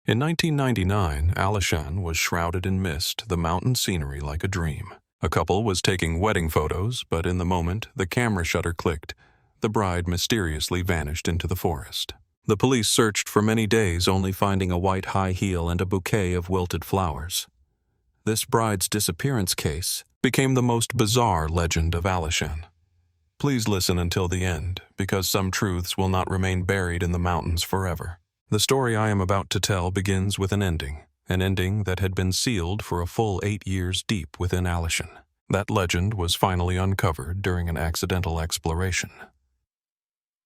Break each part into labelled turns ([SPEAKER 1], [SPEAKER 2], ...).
[SPEAKER 1] In 1999, Alishan was shrouded in mist, the mountain scenery like a dream. A couple was taking wedding photos, but in the moment the camera shutter clicked. The bride mysteriously vanished into the forest. The police searched for many days, only finding a white high heel and a bouquet of wilted flowers. This bride's disappearance case became the most bizarre legend of Alishan. Please listen until the end, because some truths will not remain buried in the mountains forever. The story I am about to tell begins with an ending that had been sealed for a full 8 years deep within Alishan. That legend was finally uncovered during an accidental exploration.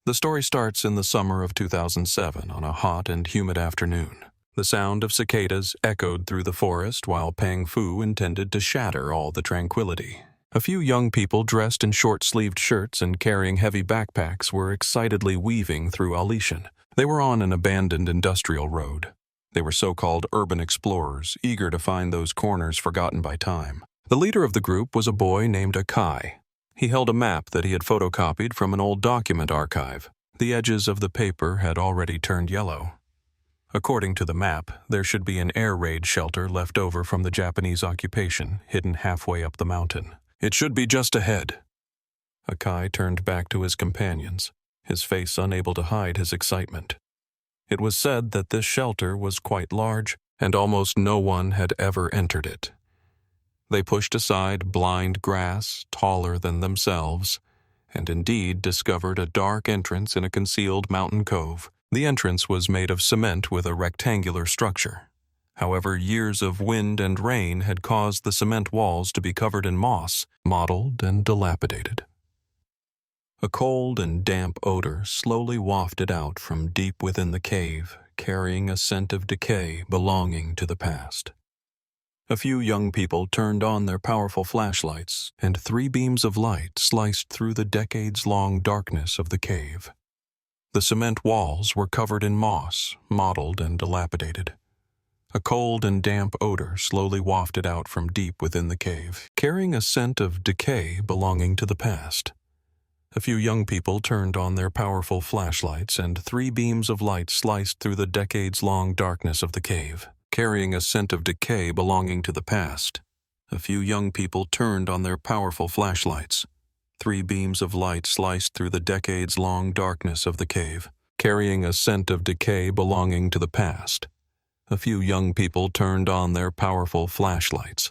[SPEAKER 1] The story starts in the summer of 2007 on a hot and humid afternoon. The sound of cicadas echoed through the forest while Pang Fu intended to shatter all the tranquility. A few young people dressed in short-sleeved shirts and carrying heavy backpacks were excitedly weaving through Alishan. They were on an abandoned industrial road. They were so-called urban explorers, eager to find those corners forgotten by time. The leader of the group was a boy named Akai. He held a map that he had photocopied from an old document archive. The edges of the paper had already turned yellow. According to the map, there should be an air raid shelter left over from the Japanese occupation, hidden halfway up the mountain. It should be just ahead. Akai turned back to his companions, his face unable to hide his excitement. It was said that this shelter was quite large, and almost no one had ever entered it. They pushed aside blind grass taller than themselves, and indeed discovered a dark entrance in a concealed mountain cove. The entrance was made of cement with a rectangular structure. However, years of wind and rain had caused the cement walls to be covered in moss, mottled and dilapidated. A cold and damp odor slowly wafted out from deep within the cave, carrying a scent of decay belonging to the past. A few young people turned on their powerful flashlights, and 3 beams of light sliced through the decades-long darkness of the cave. The cement walls were covered in moss, mottled and dilapidated. A cold and damp odor slowly wafted out from deep within the cave, carrying a scent of decay belonging to the past. A few young people turned on their powerful flashlights, and 3 beams of light sliced through the decades-long darkness of the cave, carrying a scent of decay belonging to the past. A few young people turned on their powerful flashlights. 3 beams of light sliced through the decades-long darkness of the cave, carrying a scent of decay belonging to the past. A few young people turned on their powerful flashlights.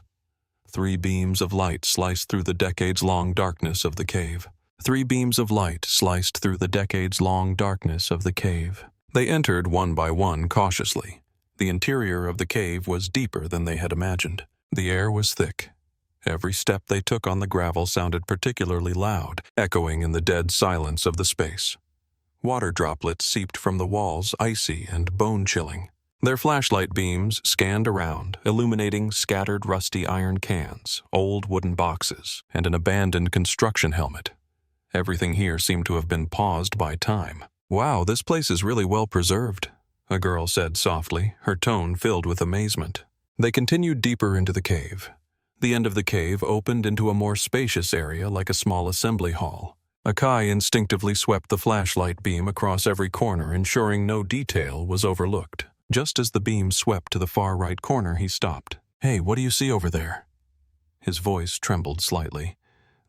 [SPEAKER 1] 3 beams of light sliced through the decades-long darkness of the cave. 3 beams of light sliced through the decades-long darkness of the cave. They entered one by one cautiously. The interior of the cave was deeper than they had imagined. The air was thick. Every step they took on the gravel sounded particularly loud, echoing in the dead silence of the space. Water droplets seeped from the walls, icy and bone-chilling. Their flashlight beams scanned around, illuminating scattered rusty iron cans, old wooden boxes, and an abandoned construction helmet. Everything here seemed to have been paused by time. "Wow, this place is really well preserved," a girl said softly, her tone filled with amazement. They continued deeper into the cave. The end of the cave opened into a more spacious area like a small assembly hall. Akai instinctively swept the flashlight beam across every corner, ensuring no detail was overlooked. Just as the beam swept to the far right corner, he stopped. "Hey, what do you see over there?" His voice trembled slightly.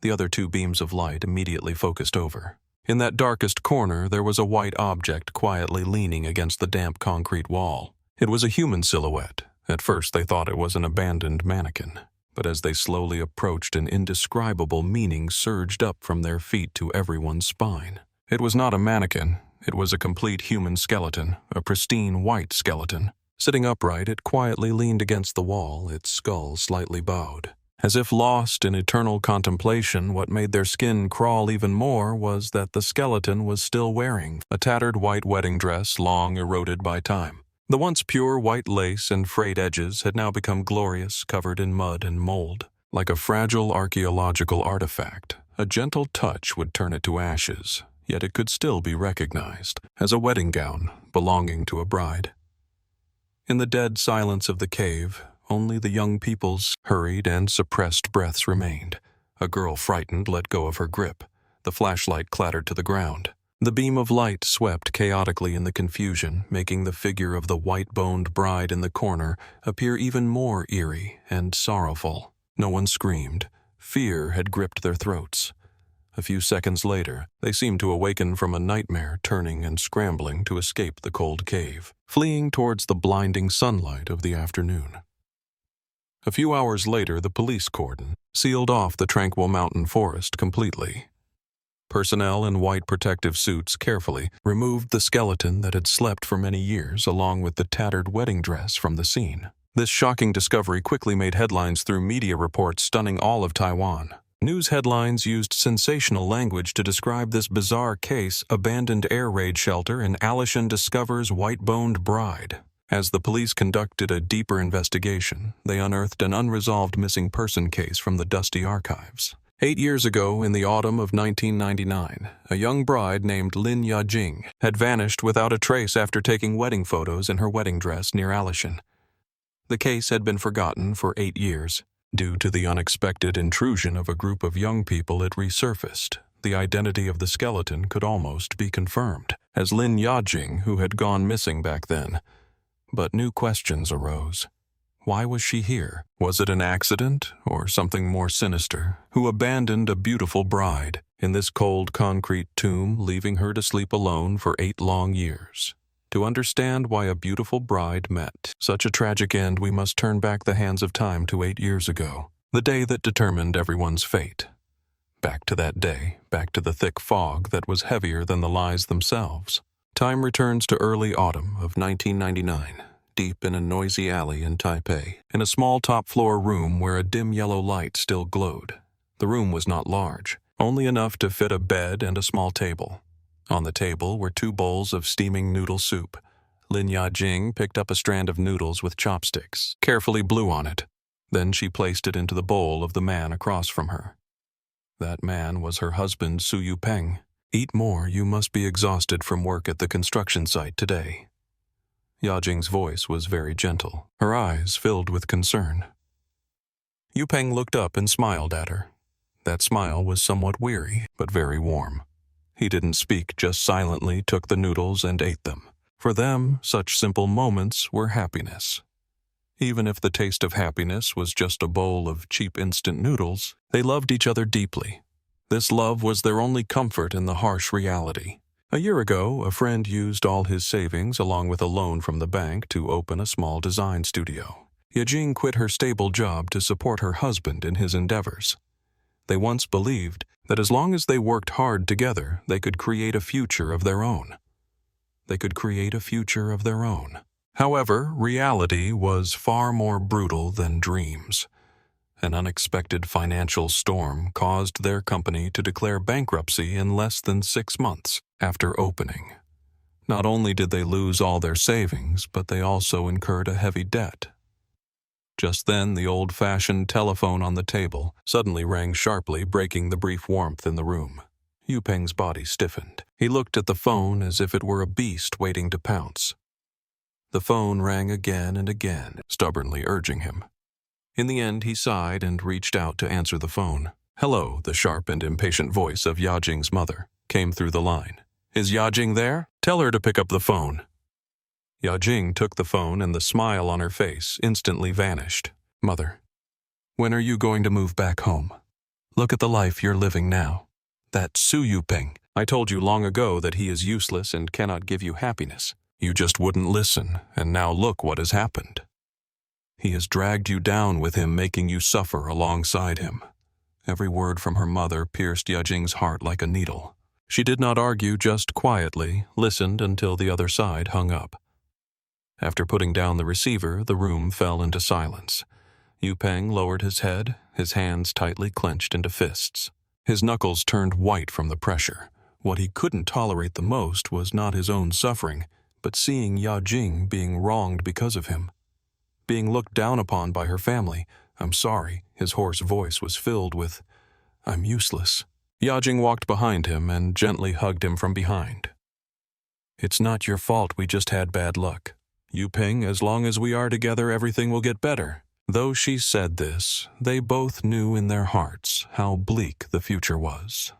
[SPEAKER 1] The other 2 beams of light immediately focused over. In that darkest corner, there was a white object quietly leaning against the damp concrete wall. It was a human silhouette. At first, they thought it was an abandoned mannequin. But as they slowly approached, an indescribable meaning surged up from their feet to everyone's spine. It was not a mannequin. It was a complete human skeleton, a pristine white skeleton. Sitting upright, it quietly leaned against the wall, its skull slightly bowed. As if lost in eternal contemplation, what made their skin crawl even more was that the skeleton was still wearing a tattered white wedding dress long eroded by time. The once pure white lace and frayed edges had now become glorious, covered in mud and mold. Like a fragile archaeological artifact, a gentle touch would turn it to ashes, yet it could still be recognized as a wedding gown belonging to a bride. In the dead silence of the cave, only the young people's hurried and suppressed breaths remained. A girl, frightened, let go of her grip. The flashlight clattered to the ground. The beam of light swept chaotically in the confusion, making the figure of the white-boned bride in the corner appear even more eerie and sorrowful. No one screamed. Fear had gripped their throats. A few seconds later, they seemed to awaken from a nightmare, turning and scrambling to escape the cold cave, fleeing towards the blinding sunlight of the afternoon. A few hours later, the police cordon sealed off the tranquil mountain forest completely. Personnel in white protective suits carefully removed the skeleton that had slept for many years along with the tattered wedding dress from the scene. This shocking discovery quickly made headlines through media reports stunning all of Taiwan. News headlines used sensational language to describe this bizarre case: abandoned air raid shelter and Alishan discovers white-boned bride. As the police conducted a deeper investigation, they unearthed an unresolved missing person case from the dusty archives. 8 years ago, in the autumn of 1999, a young bride named Lin Yajing had vanished without a trace after taking wedding photos in her wedding dress near Alishan. The case had been forgotten for 8 years. Due to the unexpected intrusion of a group of young people, it resurfaced. The identity of the skeleton could almost be confirmed as Lin Yajing, who had gone missing back then. But new questions arose. Why was she here? Was it an accident or something more sinister? Who abandoned a beautiful bride in this cold concrete tomb, leaving her to sleep alone for 8 long years? To understand why a beautiful bride met such a tragic end, we must turn back the hands of time to 8 years ago, the day that determined everyone's fate. Back to that day, back to the thick fog that was heavier than the lies themselves. Time returns to early autumn of 1999, deep in a noisy alley in Taipei, in a small top-floor room where a dim yellow light still glowed. The room was not large, only enough to fit a bed and a small table. On the table were 2 bowls of steaming noodle soup. Lin Yajing picked up a strand of noodles with chopsticks, carefully blew on it. Then she placed it into the bowl of the man across from her. That man was her husband, Su Yupeng. Eat more, you must be exhausted from work at the construction site today. Yajing's voice was very gentle, her eyes filled with concern. Yupeng looked up and smiled at her. That smile was somewhat weary, but very warm. He didn't speak, just silently took the noodles and ate them. For them, such simple moments were happiness. Even if the taste of happiness was just a bowl of cheap instant noodles, they loved each other deeply. This love was their only comfort in the harsh reality. A year ago, a friend used all his savings along with a loan from the bank to open a small design studio. Yajing quit her stable job to support her husband in his endeavors. They once believed that as long as they worked hard together, they could create a future of their own. However, reality was far more brutal than dreams. An unexpected financial storm caused their company to declare bankruptcy in less than 6 months after opening. Not only did they lose all their savings, but they also incurred a heavy debt. Just then, the old-fashioned telephone on the table suddenly rang sharply, breaking the brief warmth in the room. Yupeng's body stiffened. He looked at the phone as if it were a beast waiting to pounce. The phone rang again and again, stubbornly urging him. In the end, he sighed and reached out to answer the phone. "Hello," the sharp and impatient voice of Yajing's mother came through the line. "Is Yajing there? Tell her to pick up the phone." Yajing took the phone and the smile on her face instantly vanished. "Mother, when are you going to move back home? Look at the life you're living now. That Su Yupeng, I told you long ago that he is useless and cannot give you happiness. You just wouldn't listen, and now look what has happened. He has dragged you down with him, making you suffer alongside him." Every word from her mother pierced Yajing's heart like a needle. She did not argue, just quietly listened until the other side hung up. After putting down the receiver, the room fell into silence. Yupeng lowered his head, his hands tightly clenched into fists. His knuckles turned white from the pressure. What he couldn't tolerate the most was not his own suffering, but seeing Yajing being wronged because of him. Being looked down upon by her family. "I'm sorry," his hoarse voice was filled with, "I'm useless." Yajing walked behind him and gently hugged him from behind. "It's not your fault, we just had bad luck. Yupeng, as long as we are together, everything will get better." Though she said this, they both knew in their hearts how bleak the future was.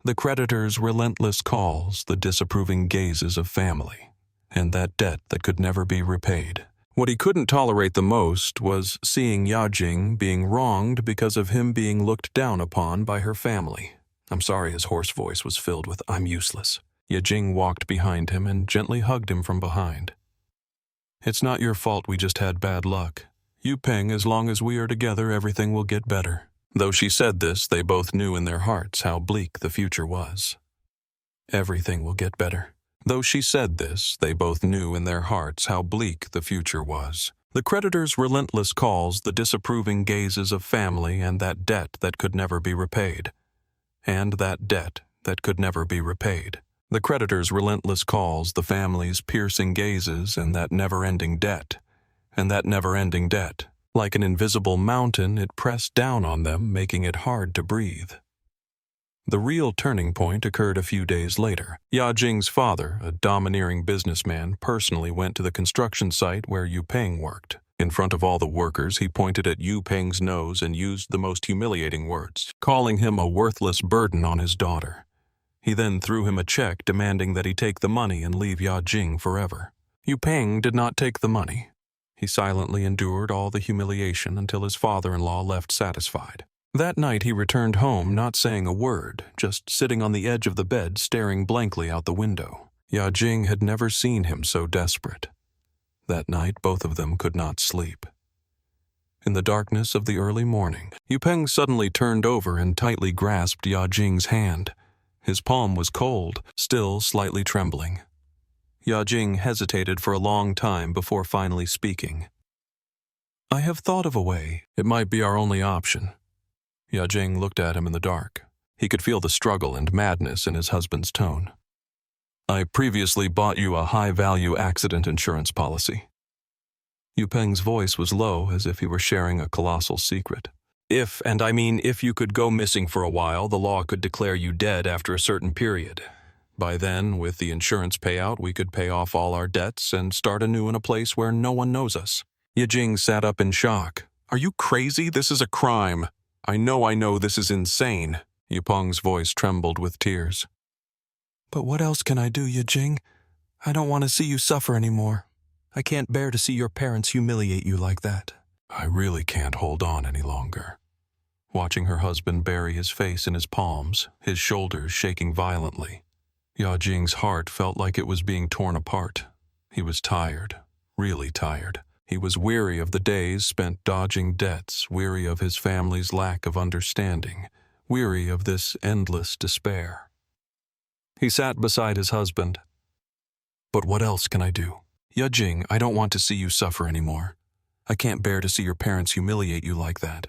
[SPEAKER 1] The creditor's relentless calls, the disapproving gazes of family, and that debt that could never be repaid. What he couldn't tolerate the most was seeing Yajing being wronged because of him being looked down upon by her family. "I'm sorry," his hoarse voice was filled with "I'm useless." Yajing walked behind him and gently hugged him from behind. "It's not your fault, we just had bad luck. Yu Peng, as long as we are together, everything will get better." Though she said this, they both knew in their hearts how bleak the future was. Everything will get better. Though she said this, they both knew in their hearts how bleak the future was. The creditor's relentless calls, the disapproving gazes of family, and that debt that could never be repaid. And that debt that could never be repaid. The creditor's relentless calls, the family's piercing gazes, and that never-ending debt. And that never-ending debt. Like an invisible mountain, it pressed down on them, making it hard to breathe. The real turning point occurred a few days later. Yajing's father, a domineering businessman, personally went to the construction site where Yu Peng worked. In front of all the workers, he pointed at Yu Peng's nose and used the most humiliating words, calling him a worthless burden on his daughter. He then threw him a check demanding that he take the money and leave Yajing forever. Yu Peng did not take the money. He silently endured all the humiliation until his father-in-law left satisfied. That night he returned home not saying a word, just sitting on the edge of the bed staring blankly out the window. Yajing had never seen him so desperate. That night both of them could not sleep. In the darkness of the early morning, Yu Peng suddenly turned over and tightly grasped Yajing's hand. His palm was cold, still slightly trembling. Yajing hesitated for a long time before finally speaking. "I have thought of a way. It might be our only option." Yajing looked at him in the dark. He could feel the struggle and madness in his husband's tone. "I previously bought you a high-value accident insurance policy." Yu Peng's voice was low, as if he were sharing a colossal secret. "If, and I mean if you could go missing for a while, the law could declare you dead after a certain period. By then, with the insurance payout, we could pay off all our debts and start anew in a place where no one knows us." Yajing sat up in shock. "Are you crazy? This is a crime. I know this is insane." Yu Peng's voice trembled with tears. "But what else can I do, Yajing? I don't want to see you suffer anymore. I can't bear to see your parents humiliate you like that." "I really can't hold on any longer." Watching her husband bury his face in his palms, his shoulders shaking violently, Yajing's heart felt like it was being torn apart. He was tired, really tired. He was weary of the days spent dodging debts, weary of his family's lack of understanding, weary of this endless despair. He sat beside his husband. "But what else can I do? Yajing, I don't want to see you suffer anymore. I can't bear to see your parents humiliate you like that.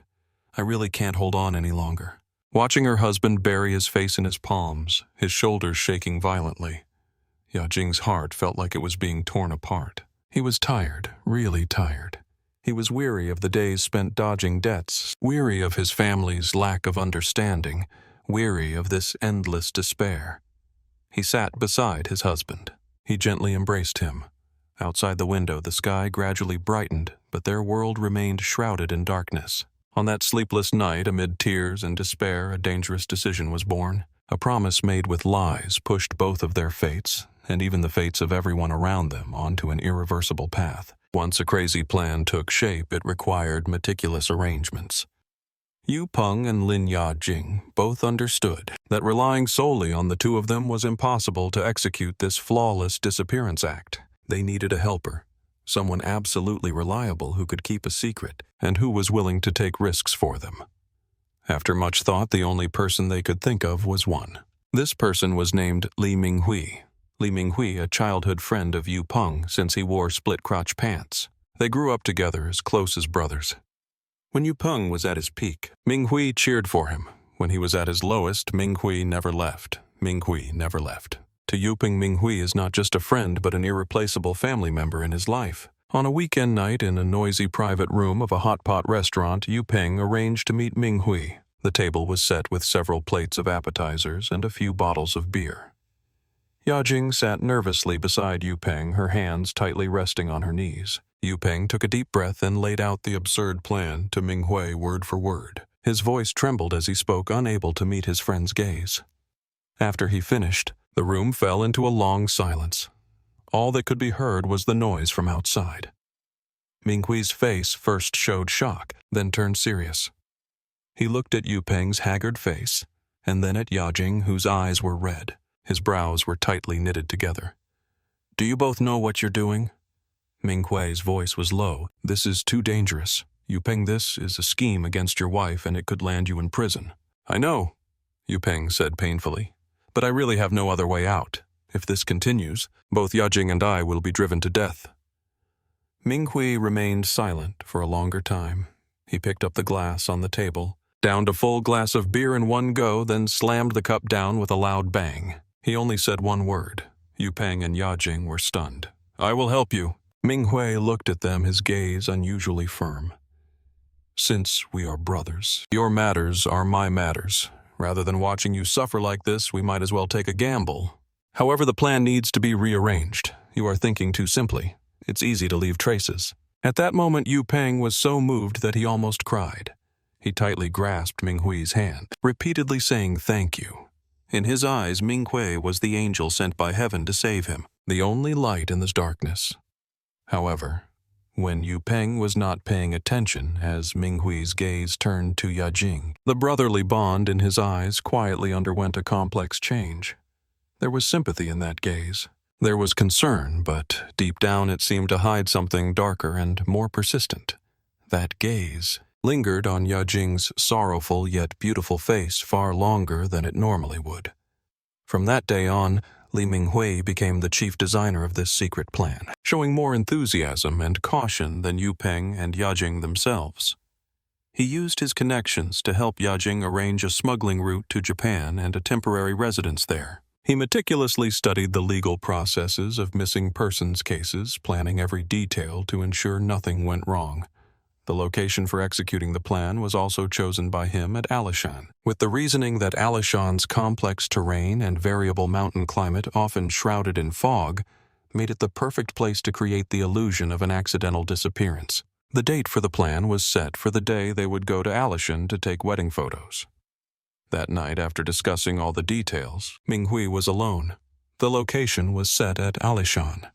[SPEAKER 1] I really can't hold on any longer." Watching her husband bury his face in his palms, his shoulders shaking violently, Yajing's heart felt like it was being torn apart. He was tired, really tired. He was weary of the days spent dodging debts, weary of his family's lack of understanding, weary of this endless despair. He sat beside his husband. He gently embraced him. Outside the window, the sky gradually brightened, but their world remained shrouded in darkness. On that sleepless night, amid tears and despair, a dangerous decision was born. A promise made with lies pushed both of their fates, and even the fates of everyone around them, onto an irreversible path. Once a crazy plan took shape, it required meticulous arrangements. Yu Peng and Lin Yajing both understood that relying solely on the two of them was impossible to execute this flawless disappearance act. They needed a helper. Someone absolutely reliable who could keep a secret, and who was willing to take risks for them. After much thought, the only person they could think of was one. This person was named Li Minghui. Li Minghui, a childhood friend of Yu Peng since he wore split-crotch pants. They grew up together as close as brothers. When Yu Peng was at his peak, Minghui cheered for him. When he was at his lowest, Minghui never left. Minghui never left. To Yu Peng, Minghui is not just a friend but an irreplaceable family member in his life. On a weekend night in a noisy private room of a hot pot restaurant, Yu Peng arranged to meet Minghui. The table was set with several plates of appetizers and a few bottles of beer. Yajing sat nervously beside Yu Peng, her hands tightly resting on her knees. Yu Peng took a deep breath and laid out the absurd plan to Minghui word for word. His voice trembled as he spoke, unable to meet his friend's gaze. After he finished, the room fell into a long silence. All that could be heard was the noise from outside. Minghui's face first showed shock, then turned serious. He looked at Yu Peng's haggard face, and then at Yajing, whose eyes were red. His brows were tightly knitted together. "Do you both know what you're doing?" Minghui's voice was low. "This is too dangerous. Yu Peng, this is a scheme against your wife, and it could land you in prison." "I know," Yu Peng said painfully, "but I really have no other way out. If this continues, both Yajing and I will be driven to death." Minghui remained silent for a longer time. He picked up the glass on the table, downed a full glass of beer in one go, then slammed the cup down with a loud bang. He only said one word. Yu Peng and Yajing were stunned. "I will help you." Minghui looked at them, his gaze unusually firm. "Since we are brothers, your matters are my matters. Rather than watching you suffer like this, we might as well take a gamble. However, the plan needs to be rearranged. You are thinking too simply. It's easy to leave traces." At that moment, Yu Peng was so moved that he almost cried. He tightly grasped Minghui's hand, repeatedly saying thank you. In his eyes, Minghui was the angel sent by heaven to save him, the only light in this darkness. However, when Yu Peng was not paying attention as Minghui's gaze turned to Yajing, the brotherly bond in his eyes quietly underwent a complex change. There was sympathy in that gaze. There was concern, but deep down it seemed to hide something darker and more persistent. That gaze lingered on Yajing's sorrowful yet beautiful face far longer than it normally would. From that day on, Li Minghui became the chief designer of this secret plan, showing more enthusiasm and caution than Yu Peng and Yajing themselves. He used his connections to help Yajing arrange a smuggling route to Japan and a temporary residence there. He meticulously studied the legal processes of missing persons cases, planning every detail to ensure nothing went wrong. The location for executing the plan was also chosen by him at Alishan, with the reasoning that Alishan's complex terrain and variable mountain climate, often shrouded in fog, made it the perfect place to create the illusion of an accidental disappearance. The date for the plan was set for the day they would go to Alishan to take wedding photos. That night, after discussing all the details, Minghui was alone. The location was set at Alishan.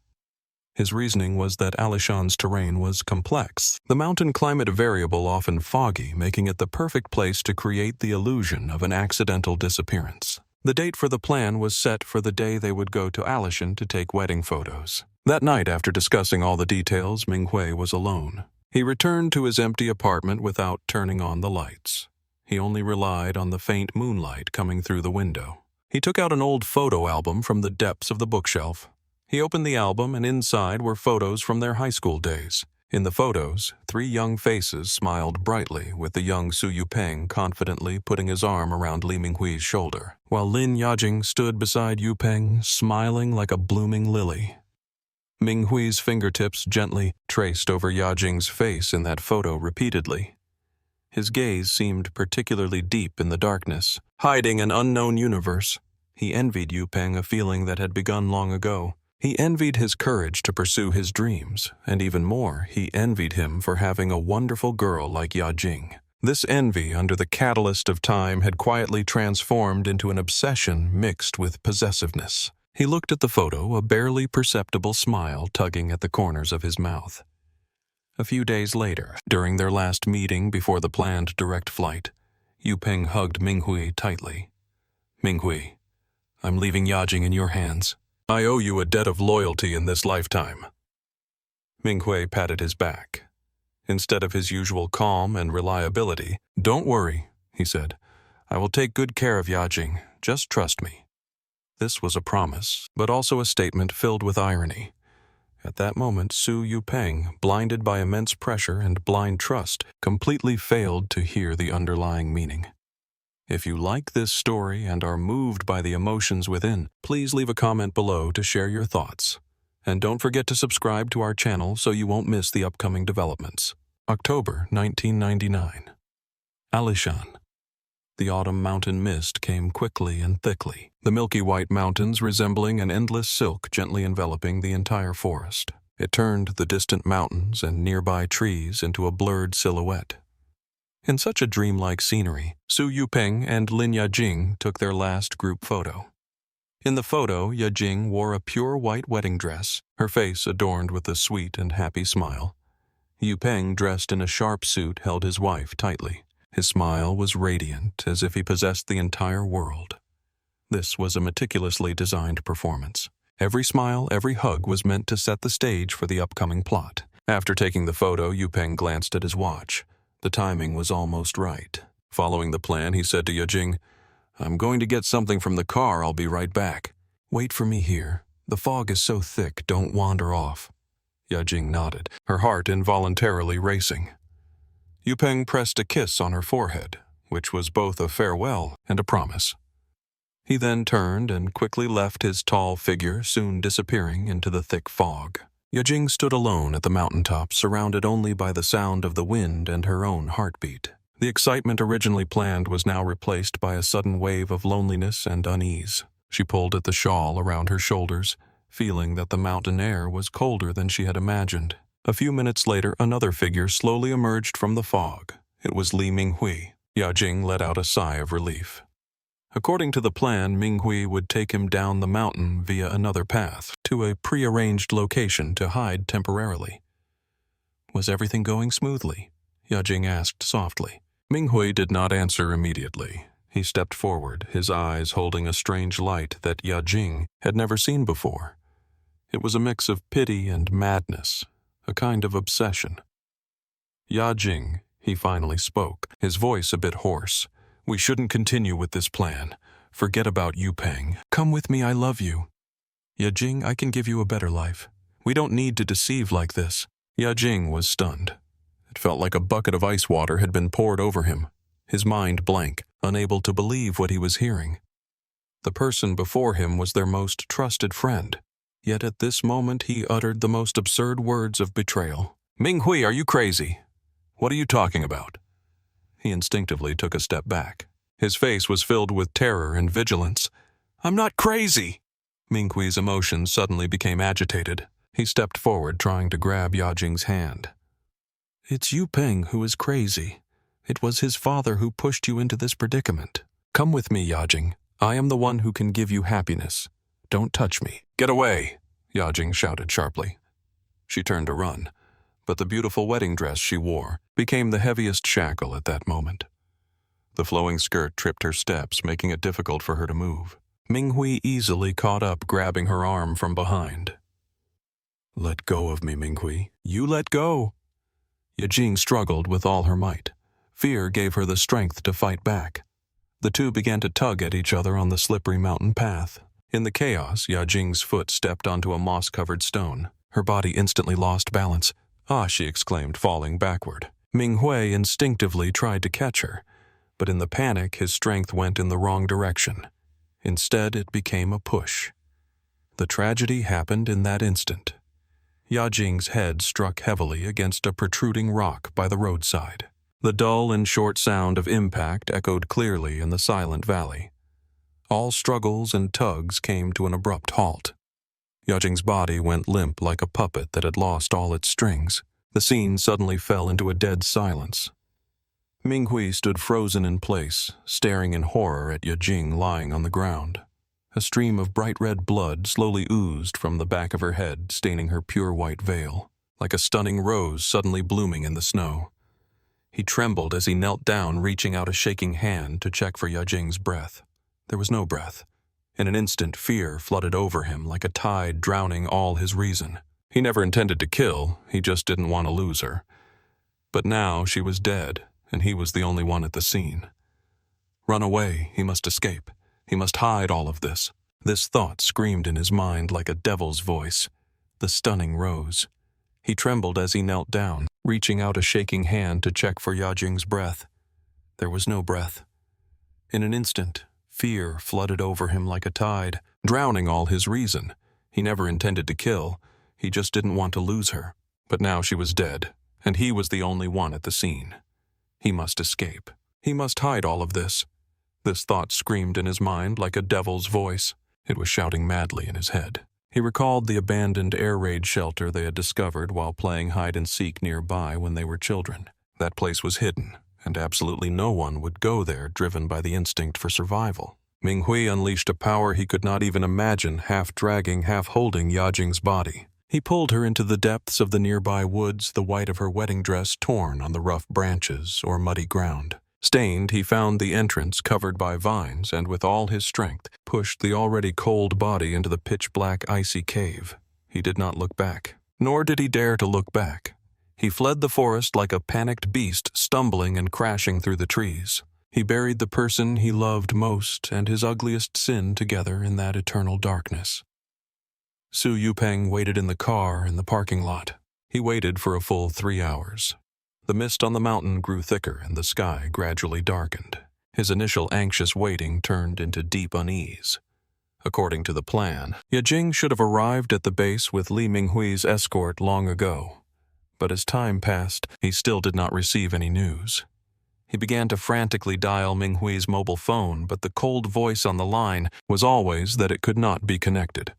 [SPEAKER 1] His reasoning was that Alishan's terrain was complex, the mountain climate variable, often foggy, making it the perfect place to create the illusion of an accidental disappearance. The date for the plan was set for the day they would go to Alishan to take wedding photos. That night, after discussing all the details, Minghui was alone. He returned to his empty apartment without turning on the lights. He only relied on the faint moonlight coming through the window. He took out an old photo album from the depths of the bookshelf. He opened the album, and inside were photos from their high school days. In the photos, 3 young faces smiled brightly, with the young Su Yupeng confidently putting his arm around Li Minghui's shoulder, while Lin Yajing stood beside Yupeng, smiling like a blooming lily. Minghui's fingertips gently traced over Yajing's face in that photo repeatedly. His gaze seemed particularly deep in the darkness, hiding an unknown universe. He envied Yupeng a feeling that had begun long ago. He envied his courage to pursue his dreams, and even more, he envied him for having a wonderful girl like Yajing. This envy, under the catalyst of time, had quietly transformed into an obsession mixed with possessiveness. He looked at the photo, a barely perceptible smile tugging at the corners of his mouth. A few days later, during their last meeting before the planned direct flight, Yupeng hugged Minghui tightly. "Minghui, I'm leaving Yajing in your hands. I owe you a debt of loyalty in this lifetime." Minghui patted his back. Instead of his usual calm and reliability, "Don't worry," he said. "I will take good care of Yajing. Just trust me." This was a promise, but also a statement filled with irony. At that moment, Su Yupeng, blinded by immense pressure and blind trust, completely failed to hear the underlying meaning. If you like this story and are moved by the emotions within, please leave a comment below to share your thoughts. And don't forget to subscribe to our channel so you won't miss the upcoming developments. October 1999. Alishan. The autumn mountain mist came quickly and thickly, the milky white mountains resembling an endless silk gently enveloping the entire forest. It turned the distant mountains and nearby trees into a blurred silhouette. In such a dreamlike scenery, Su Yupeng and Lin Yajing took their last group photo. In the photo, Yajing wore a pure white wedding dress, her face adorned with a sweet and happy smile. Yupeng, dressed in a sharp suit, held his wife tightly. His smile was radiant, as if he possessed the entire world. This was a meticulously designed performance. Every smile, every hug was meant to set the stage for the upcoming plot. After taking the photo, Yupeng glanced at his watch. The timing was almost right. Following the plan, he said to Yajing, "I'm going to get something from the car. I'll be right back." "Wait for me here. The fog is so thick, don't wander off." Yajing nodded, her heart involuntarily racing. Yupeng pressed a kiss on her forehead, which was both a farewell and a promise. He then turned and quickly left his tall figure, soon disappearing into the thick fog. Yajing stood alone at the mountaintop, surrounded only by the sound of the wind and her own heartbeat. The excitement originally planned was now replaced by a sudden wave of loneliness and unease. She pulled at the shawl around her shoulders, feeling that the mountain air was colder than she had imagined. A few minutes later, another figure slowly emerged from the fog. It was Li Minghui. Yajing let out a sigh of relief. According to the plan, Minghui would take him down the mountain via another path to a prearranged location to hide temporarily. Was everything going smoothly? Yajing asked softly. Minghui did not answer immediately. He stepped forward, his eyes holding a strange light that Yajing had never seen before. It was a mix of pity and madness, a kind of obsession. "Yajing," he finally spoke, his voice a bit hoarse. "We shouldn't continue with this plan. Forget about Yupeng. Come with me, I love you." "Yajing, I can give you a better life. We don't need to deceive like this." Yajing was stunned. It felt like a bucket of ice water had been poured over him, his mind blank, unable to believe what he was hearing. The person before him was their most trusted friend, yet at this moment he uttered the most absurd words of betrayal. "Minghui, are you crazy? What are you talking about?" He instinctively took a step back. His face was filled with terror and vigilance. "I'm not crazy!" Minghui's emotions suddenly became agitated. He stepped forward, trying to grab Yajing's hand. "It's Yupeng who is crazy. It was his father who pushed you into this predicament. Come with me, Yajing. I am the one who can give you happiness. Don't touch me." "Get away!" Yajing shouted sharply. She turned to run, but the beautiful wedding dress she wore became the heaviest shackle at that moment. The flowing skirt tripped her steps, making it difficult for her to move. Minghui easily caught up, grabbing her arm from behind. "Let go of me, Minghui. You let go!" Yajing struggled with all her might. Fear gave her the strength to fight back. The two began to tug at each other on the slippery mountain path. In the chaos, Yajing's foot stepped onto a moss-covered stone. Her body instantly lost balance. "Ah!" she exclaimed, falling backward. Minghui instinctively tried to catch her, but in the panic his strength went in the wrong direction. Instead, it became a push. The tragedy happened in that instant. Yajing's head struck heavily against a protruding rock by the roadside. The dull and short sound of impact echoed clearly in the silent valley. All struggles and tugs came to an abrupt halt. Yajing's body went limp like a puppet that had lost all its strings. The scene suddenly fell into a dead silence. Minghui stood frozen in place, staring in horror at Yajing lying on the ground. A stream of bright red blood slowly oozed from the back of her head, staining her pure white veil, like a stunning rose suddenly blooming in the snow. He trembled as he knelt down, reaching out a shaking hand to check for Yajing's breath. There was no breath. In an instant, fear flooded over him like a tide, drowning all his reason. He never intended to kill, he just didn't want to lose her. But now she was dead, and he was the only one at the scene. Run away, he must escape. He must hide all of this. This thought screamed in his mind like a devil's voice. The stunning rose. He trembled as he knelt down, reaching out a shaking hand to check for Yajing's breath. There was no breath. In an instant, fear flooded over him like a tide, drowning all his reason. He never intended to kill. He just didn't want to lose her. But now she was dead, and he was the only one at the scene. He must escape. He must hide all of this. This thought screamed in his mind like a devil's voice. It was shouting madly in his head. He recalled the abandoned air raid shelter they had discovered while playing hide-and-seek nearby when they were children. That place was hidden, and absolutely no one would go there driven by the instinct for survival. Minghui unleashed a power he could not even imagine, half dragging, half holding Yajing's body. He pulled her into the depths of the nearby woods, the white of her wedding dress torn on the rough branches or muddy ground. Stained, he found the entrance covered by vines and with all his strength pushed the already cold body into the pitch-black icy cave. He did not look back, nor did he dare to look back. He fled the forest like a panicked beast, stumbling and crashing through the trees. He buried the person he loved most and his ugliest sin together in that eternal darkness. Su Yupeng waited in the car in the parking lot. He waited for a full 3 hours. The mist on the mountain grew thicker and the sky gradually darkened. His initial anxious waiting turned into deep unease. According to the plan, Yajing should have arrived at the base with Li Minghui's escort long ago. But as time passed, he still did not receive any news. He began to frantically dial Minghui's mobile phone, but the cold voice on the line was always that it could not be connected.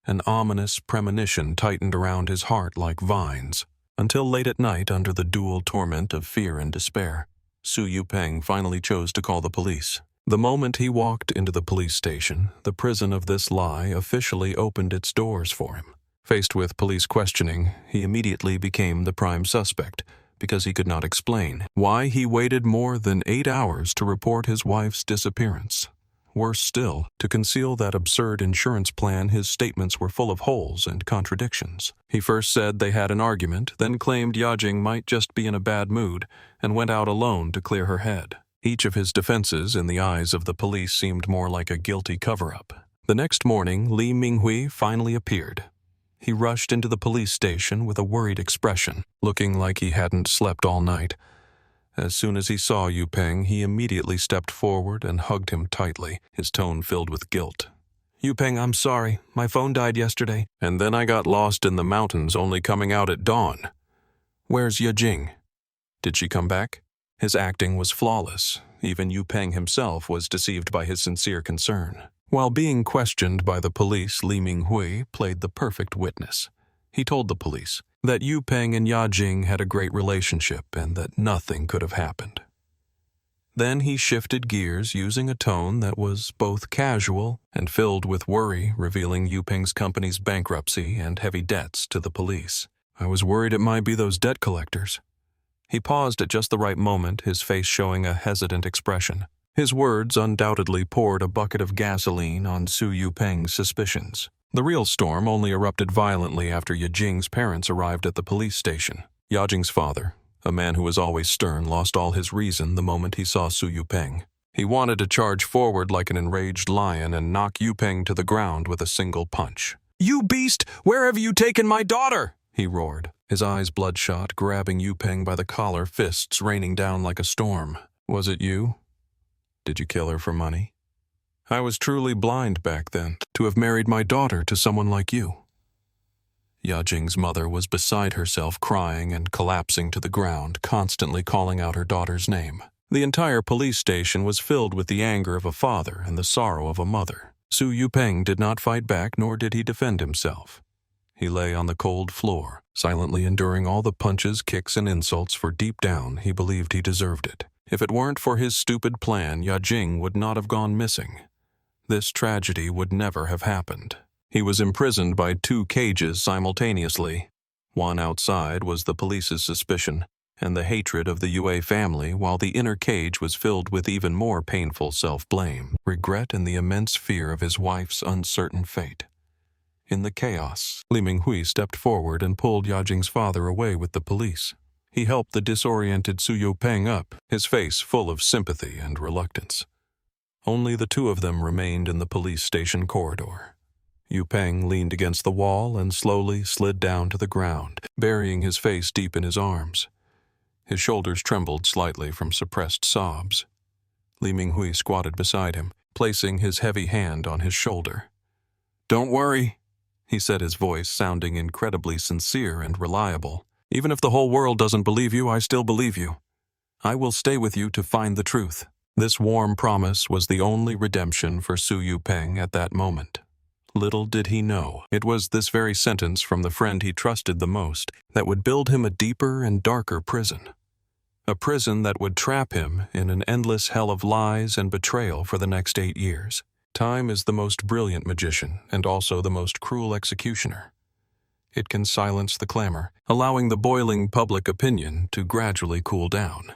[SPEAKER 1] An ominous premonition tightened around his heart like vines, until late at night, under the dual torment of fear and despair, Su Yupeng finally chose to call the police. The moment he walked into the police station, the prison of this lie officially opened its doors for him. Faced with police questioning, he immediately became the prime suspect, because he could not explain why he waited more than 8 hours to report his wife's disappearance. Worse still, to conceal that absurd insurance plan, his statements were full of holes and contradictions. He first said they had an argument, then claimed Yajing might just be in a bad mood, and went out alone to clear her head. Each of his defenses in the eyes of the police seemed more like a guilty cover-up. The next morning, Li Minghui finally appeared. He rushed into the police station with a worried expression, looking like he hadn't slept all night. As soon as he saw Yupeng, he immediately stepped forward and hugged him tightly, his tone filled with guilt. "Yupeng, I'm sorry. My phone died yesterday, and then I got lost in the mountains, only coming out at dawn. Where's Yajing? Did she come back?" His acting was flawless. Even Yupeng himself was deceived by his sincere concern. While being questioned by the police, Li Minghui played the perfect witness. He told the police that Yupeng and Yajing had a great relationship and that nothing could have happened. Then he shifted gears, using a tone that was both casual and filled with worry, revealing Yupeng's company's bankruptcy and heavy debts to the police. "I was worried it might be those debt collectors." He paused at just the right moment, his face showing a hesitant expression. His words undoubtedly poured a bucket of gasoline on Su Yupeng's suspicions. The real storm only erupted violently after Yajing's parents arrived at the police station. Yajing's father, a man who was always stern, lost all his reason the moment he saw Su Yupeng. He wanted to charge forward like an enraged lion and knock Yupeng to the ground with a single punch. "You beast! Where have you taken my daughter?" he roared, his eyes bloodshot, grabbing Yupeng by the collar, fists raining down like a storm. "Was it you? Did you kill her for money? I was truly blind back then, to have married my daughter to someone like you." Yajing's mother was beside herself, crying and collapsing to the ground, constantly calling out her daughter's name. The entire police station was filled with the anger of a father and the sorrow of a mother. Su Yupeng did not fight back, nor did he defend himself. He lay on the cold floor, silently enduring all the punches, kicks, and insults, for deep down he believed he deserved it. If it weren't for his stupid plan, Yajing would not have gone missing. This tragedy would never have happened. He was imprisoned by 2 cages simultaneously. One outside was the police's suspicion and the hatred of the Yue family, while the inner cage was filled with even more painful self-blame, regret, and the immense fear of his wife's uncertain fate. In the chaos, Li Minghui stepped forward and pulled Yajing's father away with the police. He helped the disoriented Su Yupeng up, his face full of sympathy and reluctance. Only the 2 of them remained in the police station corridor. Yupeng leaned against the wall and slowly slid down to the ground, burying his face deep in his arms. His shoulders trembled slightly from suppressed sobs. Li Minghui squatted beside him, placing his heavy hand on his shoulder. "Don't worry," he said, his voice sounding incredibly sincere and reliable. "Even if the whole world doesn't believe you, I still believe you. I will stay with you to find the truth." This warm promise was the only redemption for Su Yupeng at that moment. Little did he know, it was this very sentence from the friend he trusted the most that would build him a deeper and darker prison. a prison that would trap him in an endless hell of lies and betrayal for the next 8 years. Time is the most brilliant magician and also the most cruel executioner. It can silence the clamor, allowing the boiling public opinion to gradually cool down.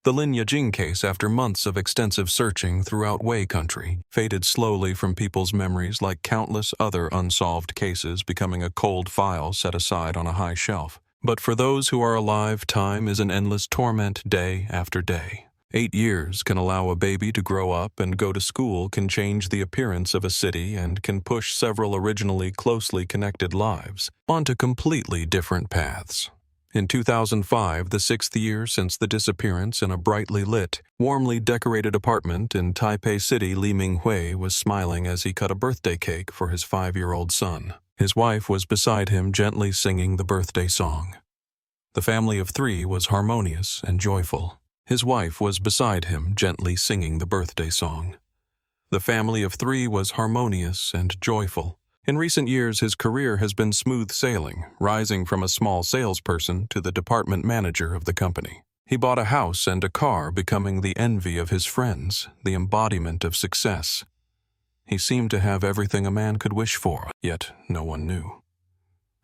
[SPEAKER 1] The Lin Yajing case, after months of extensive searching throughout Wei country, faded slowly from people's memories like countless other unsolved cases, becoming a cold file set aside on a high shelf. But for those who are alive, time is an endless torment day after day. 8 years can allow a baby to grow up and go to school, can change the appearance of a city, and can push several originally closely connected lives onto completely different paths. In 2005, the 6th year since the disappearance, in a brightly lit, warmly decorated apartment in Taipei City, Li Minghui was smiling as he cut a birthday cake for his 5-year-old son. His wife was beside him, gently singing the birthday song. The family of 3 was harmonious and joyful. His wife was beside him, gently singing the birthday song. The family of 3 was harmonious and joyful. In recent years, his career has been smooth sailing, rising from a small salesperson to the department manager of the company. He bought a house and a car, becoming the envy of his friends, the embodiment of success. He seemed to have everything a man could wish for, yet no one knew.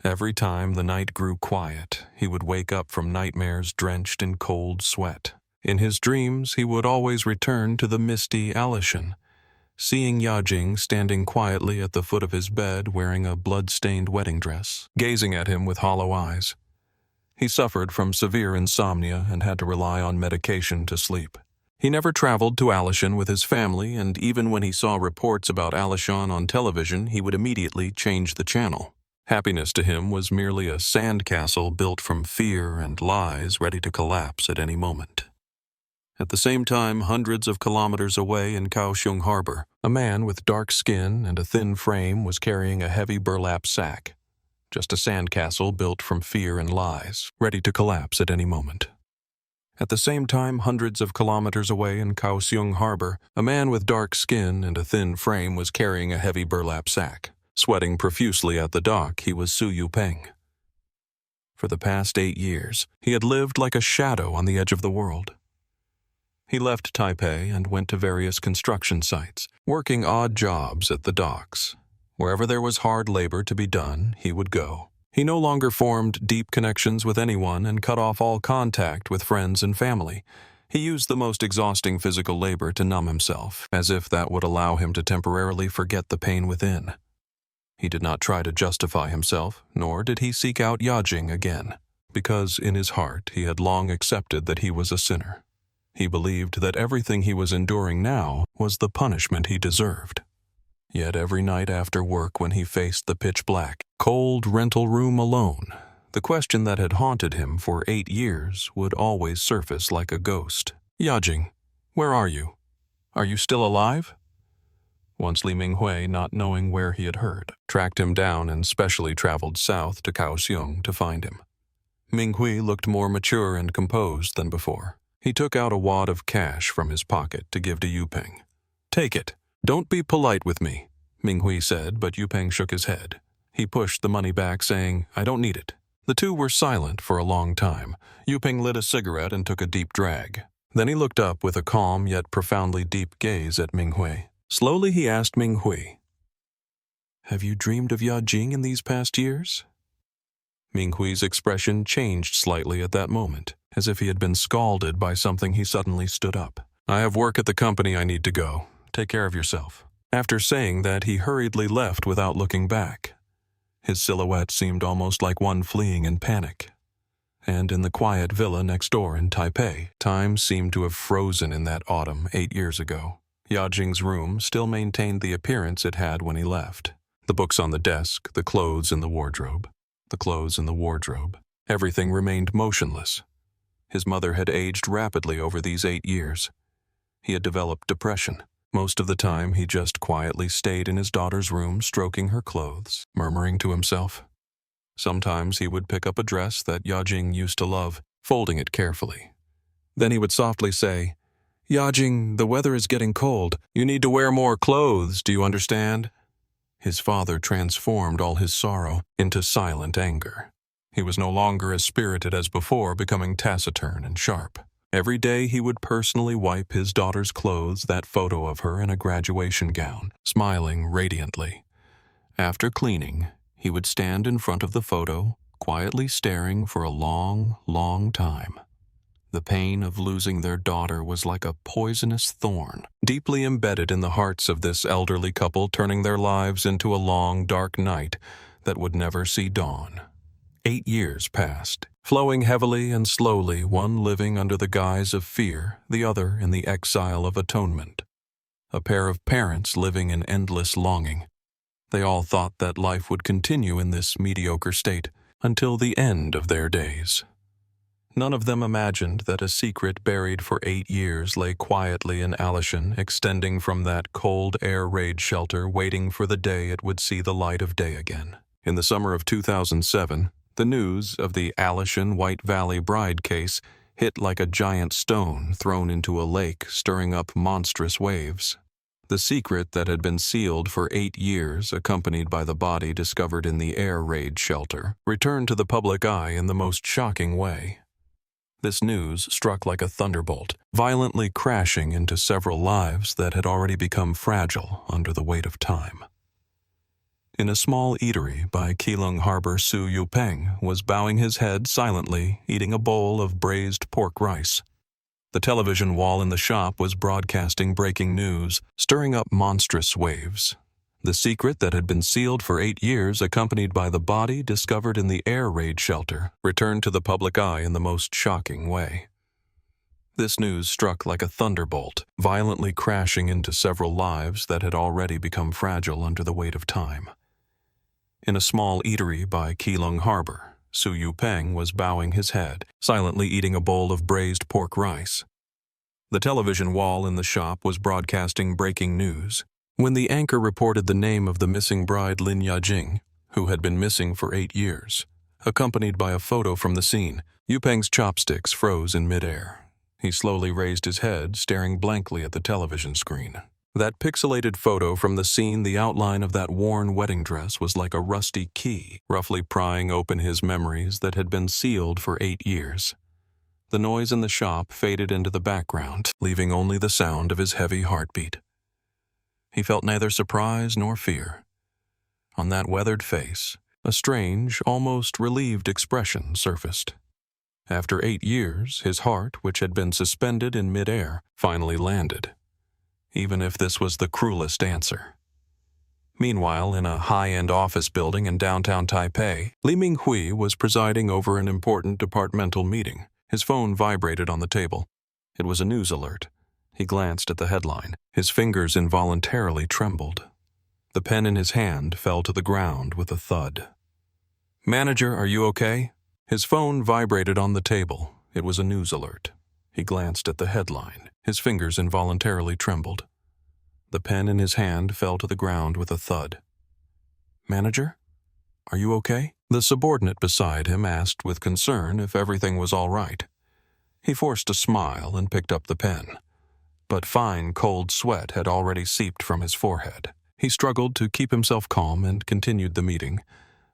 [SPEAKER 1] Every time the night grew quiet, he would wake up from nightmares drenched in cold sweat. In his dreams, he would always return to the misty Alishan, seeing Yajing standing quietly at the foot of his bed wearing a blood-stained wedding dress, gazing at him with hollow eyes. He suffered from severe insomnia and had to rely on medication to sleep. He never traveled to Alishan with his family, and even when he saw reports about Alishan on television, he would immediately change the channel. Happiness to him was merely a sandcastle built from fear and lies, ready to collapse at any moment. At the same time, hundreds of kilometers away in Kaohsiung Harbor, a man with dark skin and a thin frame was carrying a heavy burlap sack. Just a sandcastle built from fear and lies, ready to collapse at any moment. At the same time, hundreds of kilometers away in Kaohsiung Harbor, a man with dark skin and a thin frame was carrying a heavy burlap sack. Sweating profusely at the dock, he was Su Yupeng. For the past 8 years, he had lived like a shadow on the edge of the world. He left Taipei and went to various construction sites, working odd jobs at the docks. Wherever there was hard labor to be done, he would go. He no longer formed deep connections with anyone and cut off all contact with friends and family. He used the most exhausting physical labor to numb himself, as if that would allow him to temporarily forget the pain within. He did not try to justify himself, nor did he seek out Yajing again, because in his heart he had long accepted that he was a sinner. He believed that everything he was enduring now was the punishment he deserved. Yet every night after work, when he faced the pitch-black, cold rental room alone, the question that had haunted him for 8 years would always surface like a ghost. "Yajing, where are you? Are you still alive?" Once Li Minghui, not knowing where he had heard, tracked him down and specially traveled south to Kaohsiung to find him. Minghui looked more mature and composed than before. He took out a wad of cash from his pocket to give to Yupeng. "Take it. Don't be polite with me," Minghui said, but Yupeng shook his head. He pushed the money back, saying, "I don't need it." The two were silent for a long time. Yupeng lit a cigarette and took a deep drag. Then he looked up with a calm yet profoundly deep gaze at Minghui. Slowly he asked Minghui, "Have you dreamed of Yajing in these past years?" Minghui's expression changed slightly at that moment, as if he had been scalded by something. He suddenly stood up. "I have work at the company. I need to go. Take care of yourself." After saying that, he hurriedly left without looking back. His silhouette seemed almost like one fleeing in panic. And in the quiet villa next door in Taipei, time seemed to have frozen in that autumn 8 years ago. Yajing's room still maintained the appearance it had when he left. The books on the desk, the clothes in the wardrobe. Everything remained motionless. His mother had aged rapidly over these 8 years. He had developed depression. Most of the time, he just quietly stayed in his daughter's room, stroking her clothes, murmuring to himself. Sometimes he would pick up a dress that Yajing used to love, folding it carefully. Then he would softly say, "Yajing, the weather is getting cold. You need to wear more clothes, do you understand?" His father transformed all his sorrow into silent anger. He was no longer as spirited as before, becoming taciturn and sharp. Every day he would personally wipe his daughter's clothes, that photo of her in a graduation gown, smiling radiantly. After cleaning, he would stand in front of the photo, quietly staring for a long, long time. The pain of losing their daughter was like a poisonous thorn, deeply embedded in the hearts of this elderly couple, turning their lives into a long, dark night that would never see dawn. 8 years passed, flowing heavily and slowly, one living under the guise of fear, the other in the exile of atonement. A pair of parents living in endless longing. They all thought that life would continue in this mediocre state until the end of their days. None of them imagined that a secret buried for 8 years lay quietly in Alishan, extending from that cold air raid shelter, waiting for the day it would see the light of day again. In the summer of 2007, the news of the Alishan White Valley bride case hit like a giant stone thrown into a lake, stirring up monstrous waves. The secret that had been sealed for 8 years, accompanied by the body discovered in the air raid shelter, returned to the public eye in the most shocking way. This news struck like a thunderbolt, violently crashing into several lives that had already become fragile under the weight of time. In a small eatery by Keelung Harbor, Su Yupeng was bowing his head silently, eating a bowl of braised pork rice. The television wall in the shop was broadcasting breaking news, stirring up monstrous waves. The secret that had been sealed for 8 years, accompanied by the body discovered in the air raid shelter, returned to the public eye in the most shocking way. This news struck like a thunderbolt, violently crashing into several lives that had already become fragile under the weight of time. In a small eatery by Keelung Harbor, Su Yupeng was bowing his head, silently eating a bowl of braised pork rice. The television wall in the shop was broadcasting breaking news. When the anchor reported the name of the missing bride Lin Yajing, who had been missing for 8 years, accompanied by a photo from the scene, Yupeng's chopsticks froze in midair. He slowly raised his head, staring blankly at the television screen. That pixelated photo from the scene, the outline of that worn wedding dress was like a rusty key, roughly prying open his memories that had been sealed for 8 years. The noise in the shop faded into the background, leaving only the sound of his heavy heartbeat. He felt neither surprise nor fear. On that weathered face, a strange, almost relieved expression surfaced. After 8 years, his heart, which had been suspended in midair, finally landed, even if this was the cruelest answer. Meanwhile, in a high-end office building in downtown Taipei, Li Minghui was presiding over an important departmental meeting. His phone vibrated on the table. It was a news alert. He glanced at the headline. His fingers involuntarily trembled. The pen in his hand fell to the ground with a thud. "Manager, are you okay?" His phone vibrated on the table. It was a news alert. He glanced at the headline. His fingers involuntarily trembled. The pen in his hand fell to the ground with a thud. "Manager, are you okay?" The subordinate beside him asked with concern if everything was all right. He forced a smile and picked up the pen. But fine, cold sweat had already seeped from his forehead. He struggled to keep himself calm and continued the meeting,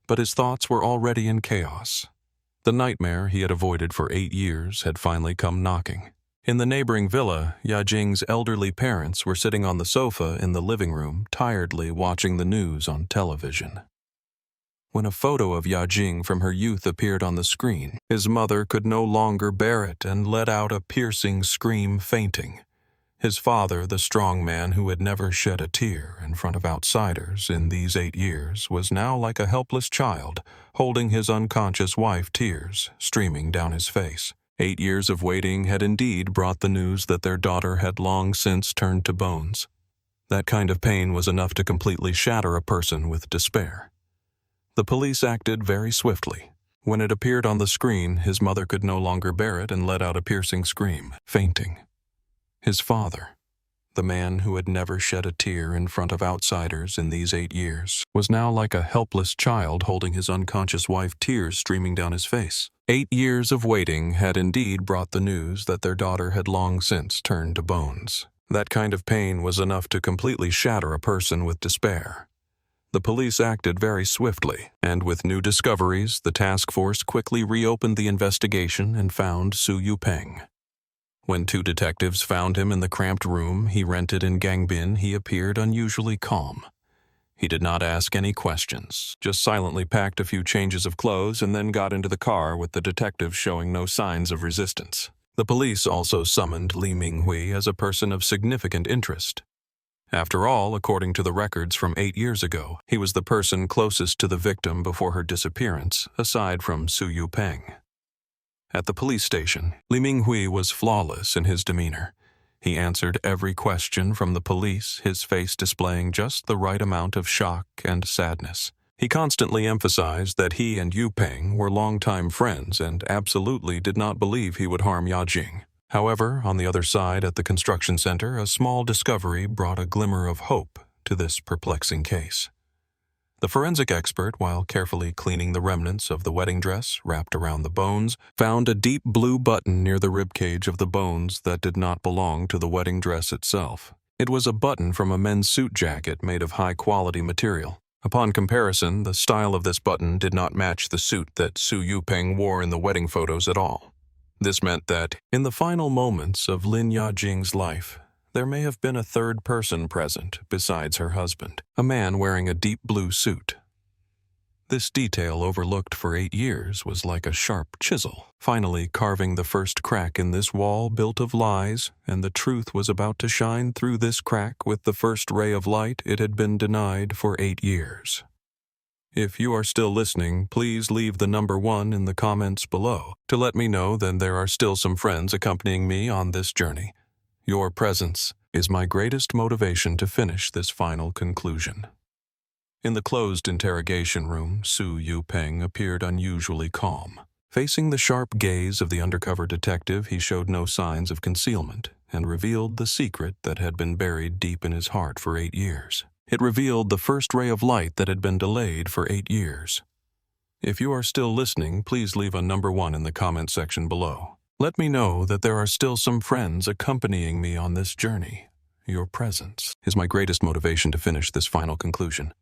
[SPEAKER 1] but his thoughts were already in chaos. The nightmare he had avoided for 8 years had finally come knocking. In the neighboring villa, Yajing's elderly parents were sitting on the sofa in the living room, tiredly watching the news on television. When a photo of Yajing from her youth appeared on the screen, his mother could no longer bear it and let out a piercing scream, fainting. His father, the strong man who had never shed a tear in front of outsiders in these 8 years, was now like a helpless child, holding his unconscious wife, tears streaming down his face. 8 years of waiting had indeed brought the news that their daughter had long since turned to bones. That kind of pain was enough to completely shatter a person with despair. The police acted very swiftly. When it appeared on the screen, his mother could no longer bear it and let out a piercing scream, fainting. His father, the man who had never shed a tear in front of outsiders in these 8 years, was now like a helpless child holding his unconscious wife, tears streaming down his face. 8 years of waiting had indeed brought the news that their daughter had long since turned to bones. That kind of pain was enough to completely shatter a person with despair. The police acted very swiftly, and with new discoveries, the task force quickly reopened the investigation and found Su Yupeng. When two detectives found him in the cramped room he rented in Gangbin, he appeared unusually calm. He did not ask any questions, just silently packed a few changes of clothes and then got into the car with the detectives showing no signs of resistance. The police also summoned Li Minghui as a person of significant interest. After all, according to the records from 8 years ago, he was the person closest to the victim before her disappearance, aside from Su Yupeng. At the police station, Li Minghui was flawless in his demeanor. He answered every question from the police, his face displaying just the right amount of shock and sadness. He constantly emphasized that he and Yupeng were longtime friends and absolutely did not believe he would harm Yajing. However, on the other side at the construction center, a small discovery brought a glimmer of hope to this perplexing case. The forensic expert, while carefully cleaning the remnants of the wedding dress wrapped around the bones, found a deep blue button near the ribcage of the bones that did not belong to the wedding dress itself. It was a button from a men's suit jacket made of high-quality material. Upon comparison, the style of this button did not match the suit that Su Yupeng wore in the wedding photos at all. This meant that, in the final moments of Lin Yajing's life, there may have been a third person present besides her husband, a man wearing a deep blue suit. This detail, overlooked for 8 years, was like a sharp chisel, finally carving the first crack in this wall built of lies, and the truth was about to shine through this crack with the first ray of light it had been denied for 8 years. If you are still listening, please leave the number 1 in the comments below to let me know that there are still some friends accompanying me on this journey. Your presence is my greatest motivation to finish this final conclusion. In the closed interrogation room, Su Yupeng appeared unusually calm. Facing the sharp gaze of the undercover detective, he showed no signs of concealment and revealed the secret that had been buried deep in his heart for 8 years. It revealed the first ray of light that had been delayed for 8 years. If you are still listening, please leave a number 1 in the comment section below. Let me know that there are still some friends accompanying me on this journey. Your presence is my greatest motivation to finish this final conclusion.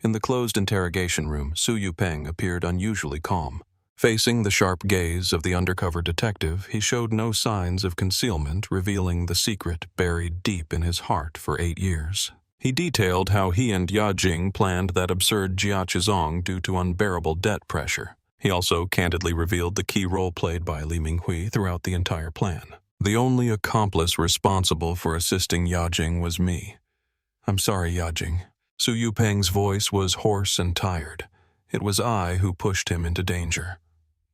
[SPEAKER 1] In the closed interrogation room, Su Yupeng appeared unusually calm. Facing the sharp gaze of the undercover detective, he showed no signs of concealment, revealing the secret buried deep in his heart for 8 years. He detailed how he and Yajing planned that absurd jiaqizong due to unbearable debt pressure. He also candidly revealed the key role played by Li Minghui throughout the entire plan. The only accomplice responsible for assisting Yajing was me. I'm sorry, Yajing. Su Yupeng's voice was hoarse and tired. It was I who pushed him into danger.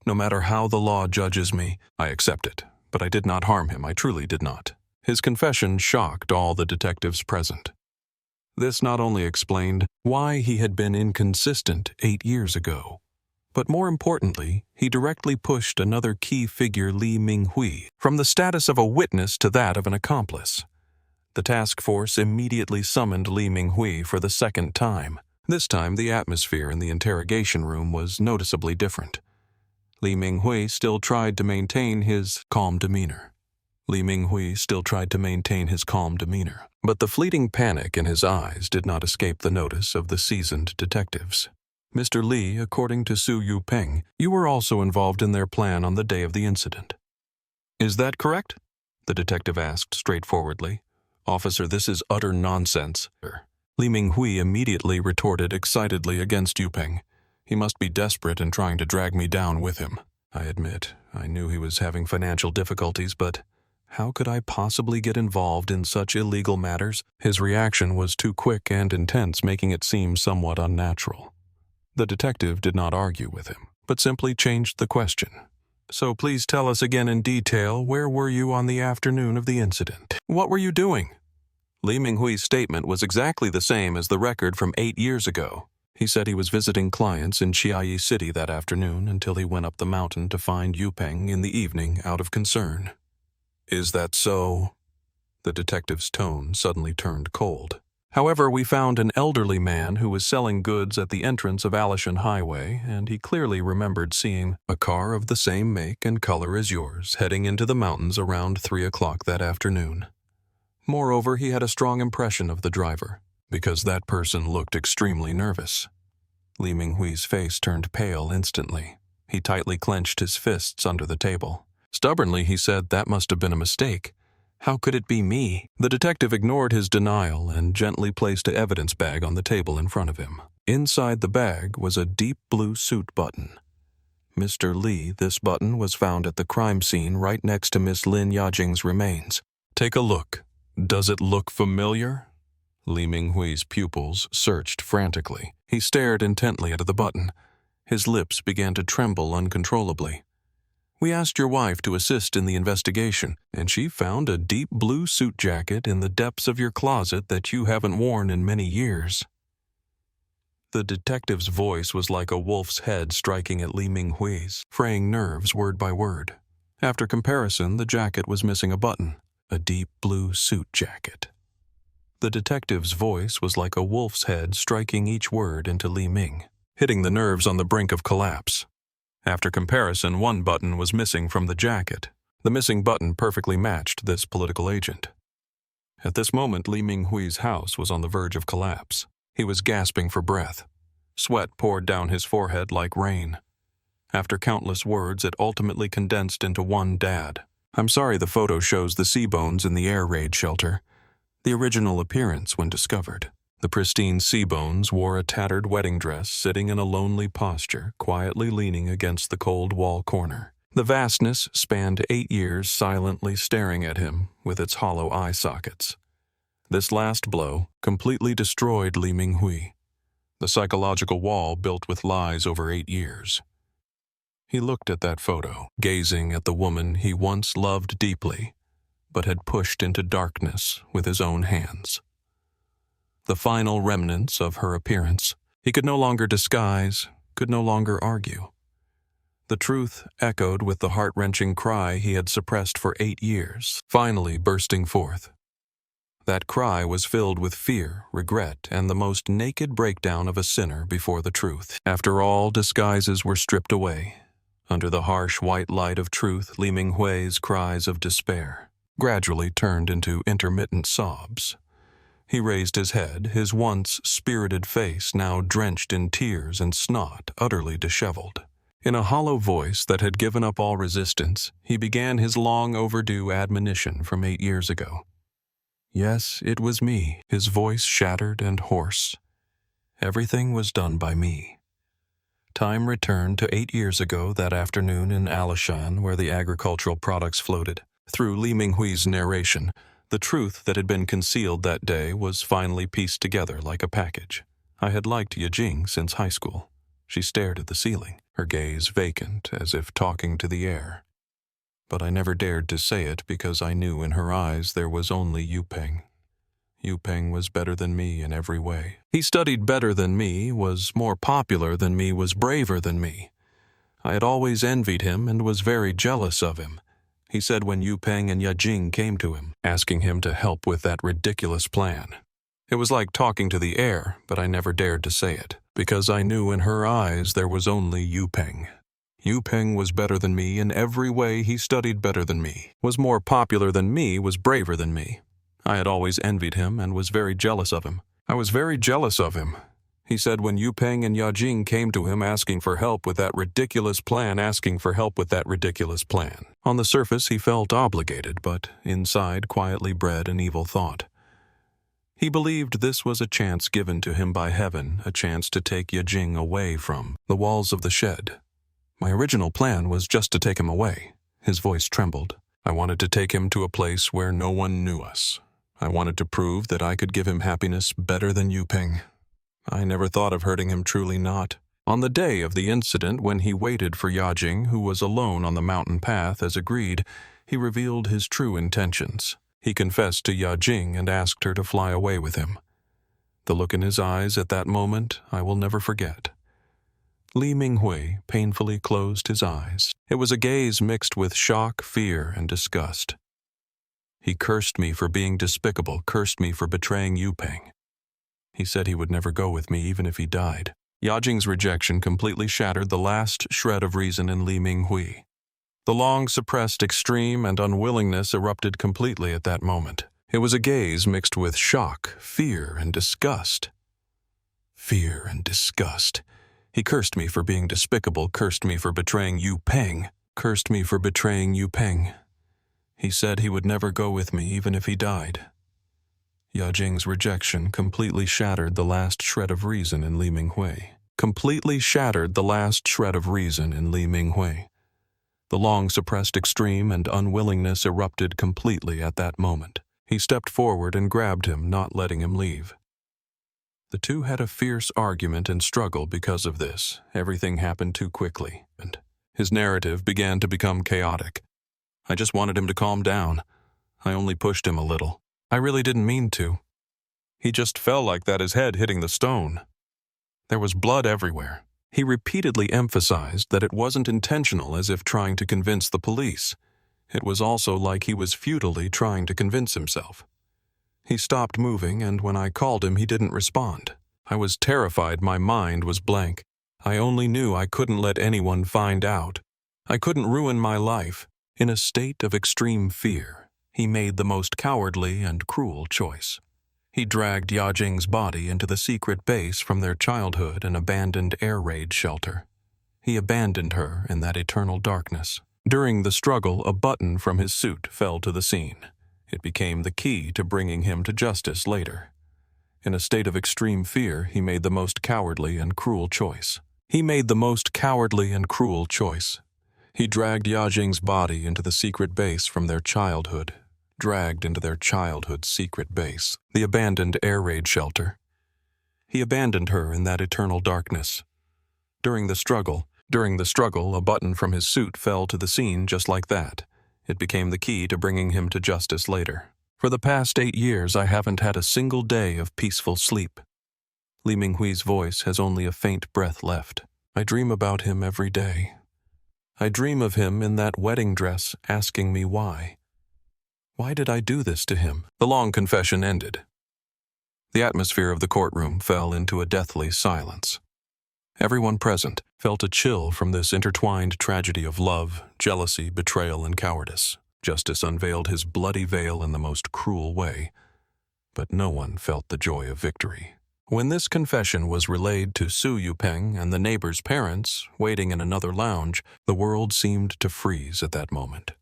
[SPEAKER 1] No matter how the law judges me, I accept it. But I did not harm him, I truly did not. His confession shocked all the detectives present. This not only explained why he had been inconsistent 8 years ago, but more importantly, he directly pushed another key figure, Li Minghui, from the status of a witness to that of an accomplice. The task force immediately summoned Li Minghui for the second time. This time, the atmosphere in the interrogation room was noticeably different. Li Minghui still tried to maintain his calm demeanor. But the fleeting panic in his eyes did not escape the notice of the seasoned detectives. Mr. Li, according to Su Yupeng, you were also involved in their plan on the day of the incident. Is that correct? The detective asked straightforwardly. Officer, this is utter nonsense. Li Minghui immediately retorted excitedly against Yupeng. He must be desperate and trying to drag me down with him. I admit, I knew he was having financial difficulties, but how could I possibly get involved in such illegal matters? His reaction was too quick and intense, making it seem somewhat unnatural. The detective did not argue with him, but simply changed the question. So please tell us again in detail, where were you on the afternoon of the incident? What were you doing? Li Minghui's statement was exactly the same as the record from 8 years ago. He said he was visiting clients in Chiayi City that afternoon until he went up the mountain to find Yupeng in the evening out of concern. Is that so? The detective's tone suddenly turned cold. However, we found an elderly man who was selling goods at the entrance of Alishan Highway, and he clearly remembered seeing a car of the same make and color as yours heading into the mountains around 3 o'clock that afternoon. Moreover, he had a strong impression of the driver. because that person looked extremely nervous. Li Minghui's face turned pale instantly. He tightly clenched his fists under the table. Stubbornly, he said that must have been a mistake. How could it be me? The detective ignored his denial and gently placed an evidence bag on the table in front of him. Inside the bag was a deep blue suit button. Mr. Li, this button was found at the crime scene right next to Miss Lin Yajing's remains. Take a look. Does it look familiar? Li Minghui's pupils searched frantically. He stared intently at the button. His lips began to tremble uncontrollably. We asked your wife to assist in the investigation, and she found a deep blue suit jacket in the depths of your closet that you haven't worn in many years. The detective's voice was like a wolf's head striking at Li Minghui's, fraying nerves word by word. After comparison, the jacket was missing a button, a deep blue suit jacket. The detective's voice was like a wolf's head striking each word into Li Ming, hitting the nerves on the brink of collapse. After comparison, one button was missing from the jacket. The missing button perfectly matched this political agent. At this moment, Li Minghui's house was on the verge of collapse. He was gasping for breath. Sweat poured down his forehead like rain. After countless words, it ultimately condensed into one dad. I'm sorry the photo shows the sea bones in the air raid shelter. The original appearance when discovered. The pristine sea bones wore a tattered wedding dress sitting in a lonely posture, quietly leaning against the cold wall corner. The vastness spanned 8 years silently staring at him with its hollow eye sockets. This last blow completely destroyed Li Minghui, the psychological wall built with lies over 8 years. He looked at that photo, gazing at the woman he once loved deeply, but had pushed into darkness with his own hands. The final remnants of her appearance he could no longer disguise, could no longer argue. The truth echoed with the heart-wrenching cry he had suppressed for 8 years, finally bursting forth. That cry was filled with fear, regret, and the most naked breakdown of a sinner before the truth. After all disguises were stripped away, under the harsh white light of truth, Li Minghui's cries of despair gradually turned into intermittent sobs. He raised his head, his once spirited face now drenched in tears and snot, utterly disheveled. In a hollow voice that had given up all resistance, he began his long-overdue admonition from 8 years ago. Yes, it was me, his voice shattered and hoarse. Everything was done by me. Time returned to 8 years ago that afternoon in Alishan where the agricultural products floated. Through Li Minghui's narration, the truth that had been concealed that day was finally pieced together like a package. I had liked Yajing since high school. She stared at the ceiling, her gaze vacant as if talking to the air. But I never dared to say it because I knew in her eyes there was only Yupeng. Yupeng was better than me in every way. He studied better than me, was more popular than me, was braver than me. I had always envied him and was very jealous of him. He said when Yupeng and Yajing came to him, asking him to help with that ridiculous plan. It was like talking to the air, but I never dared to say it, because I knew in her eyes there was only Yupeng. Yupeng was better than me in every way. He studied better than me, was more popular than me, was braver than me. I had always envied him and was very jealous of him. I was very jealous of him. He said when Yupeng and Yajing came to him asking for help with that ridiculous plan. On the surface he felt obligated, but inside quietly bred an evil thought. He believed this was a chance given to him by heaven, a chance to take Yajing away from the walls of the shed. My original plan was just to take him away. His voice trembled. I wanted to take him to a place where no one knew us. I wanted to prove that I could give him happiness better than Yupeng. I never thought of hurting him, truly not. On the day of the incident, when he waited for Yajing, who was alone on the mountain path as agreed, he revealed his true intentions. He confessed to Yajing and asked her to fly away with him. The look in his eyes at that moment I will never forget. Li Minghui painfully closed his eyes. It was a gaze mixed with shock, fear, and disgust. He cursed me for being despicable, cursed me for betraying Yupeng. He said he would never go with me even if he died. Yajing's rejection completely shattered the last shred of reason in Li Minghui. The long-suppressed extreme and unwillingness erupted completely at that moment. It was a gaze mixed with shock, fear, and disgust. Fear and disgust. He cursed me for being despicable, cursed me for betraying Yu Peng, cursed me for betraying Yu Peng. He said he would never go with me even if he died. Yajing's rejection completely shattered the last shred of reason in Li Minghui. Completely shattered the last shred of reason in Li Minghui. The long-suppressed extreme and unwillingness erupted completely at that moment. He stepped forward and grabbed him, not letting him leave. The two had a fierce argument and struggle because of this. Everything happened too quickly, and his narrative began to become chaotic. I just wanted him to calm down. I only pushed him a little. I really didn't mean to. He just fell like that, his head hitting the stone. There was blood everywhere. He repeatedly emphasized that it wasn't intentional, as if trying to convince the police. It was also like he was futilely trying to convince himself. He stopped moving, and when I called him, he didn't respond. I was terrified. My mind was blank. I only knew I couldn't let anyone find out. I couldn't ruin my life. In a state of extreme fear, he made the most cowardly and cruel choice. He dragged Yajing's body into the secret base from their childhood, an abandoned air raid shelter. He abandoned her in that eternal darkness. During the struggle, a button from his suit fell to the scene. It became the key to bringing him to justice later. In a state of extreme fear, he made the most cowardly and cruel choice. He made the most cowardly and cruel choice. He dragged Yajing's body into the secret base from their childhood. Dragged into their childhood secret base, the abandoned air raid shelter. He abandoned her in that eternal darkness. During the struggle, a button from his suit fell to the scene just like that. It became the key to bringing him to justice later. For the past 8 years, I haven't had a single day of peaceful sleep. Li Minghui's voice has only a faint breath left. I dream about him every day. I dream of him in that wedding dress, asking me why. Why did I do this to him? The long confession ended. The atmosphere of the courtroom fell into a deathly silence. Everyone present felt a chill from this intertwined tragedy of love, jealousy, betrayal, and cowardice. Justice unveiled his bloody veil in the most cruel way, but no one felt the joy of victory. When this confession was relayed to Su Yupeng and the neighbor's parents, waiting in another lounge, the world seemed to freeze at that moment.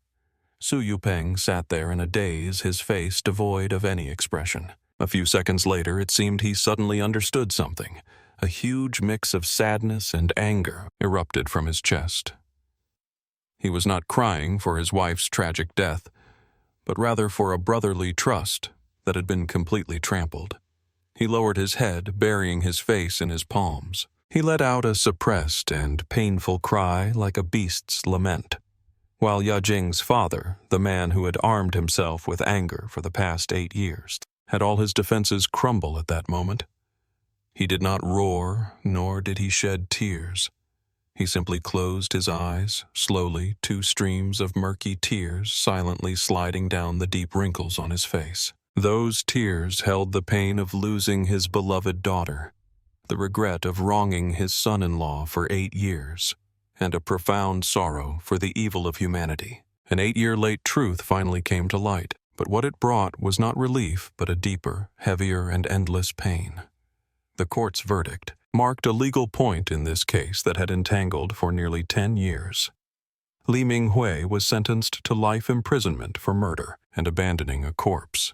[SPEAKER 1] Su Yupeng sat there in a daze, his face devoid of any expression. A few seconds later, it seemed he suddenly understood something. A huge mix of sadness and anger erupted from his chest. He was not crying for his wife's tragic death, but rather for a brotherly trust that had been completely trampled. He lowered his head, burying his face in his palms. He let out a suppressed and painful cry like a beast's lament. While Yajing's father, the man who had armed himself with anger for the past 8 years, had all his defenses crumble at that moment. He did not roar, nor did he shed tears. He simply closed his eyes, slowly, 2 streams of murky tears silently sliding down the deep wrinkles on his face. Those tears held the pain of losing his beloved daughter, the regret of wronging his son-in-law for 8 years, and a profound sorrow for the evil of humanity. An 8-year-late truth finally came to light, but what it brought was not relief, but a deeper, heavier, and endless pain. The court's verdict marked a legal point in this case that had entangled for nearly 10 years. Li Minghui was sentenced to life imprisonment for murder and abandoning a corpse.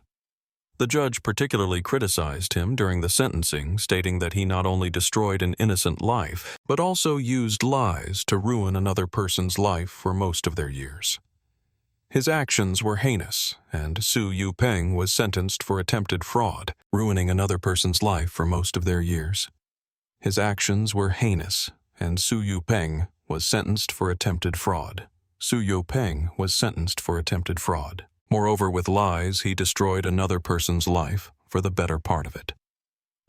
[SPEAKER 1] The judge particularly criticized him during the sentencing, stating that he not only destroyed an innocent life, but also used lies to ruin another person's life for most of their years. His actions were heinous, and Su Yupeng was sentenced for attempted fraud, ruining another person's life for most of their years. His actions were heinous, and Su Yupeng was sentenced for attempted fraud. Su Yupeng was sentenced for attempted fraud. Moreover, with lies, he destroyed another person's life for the better part of it.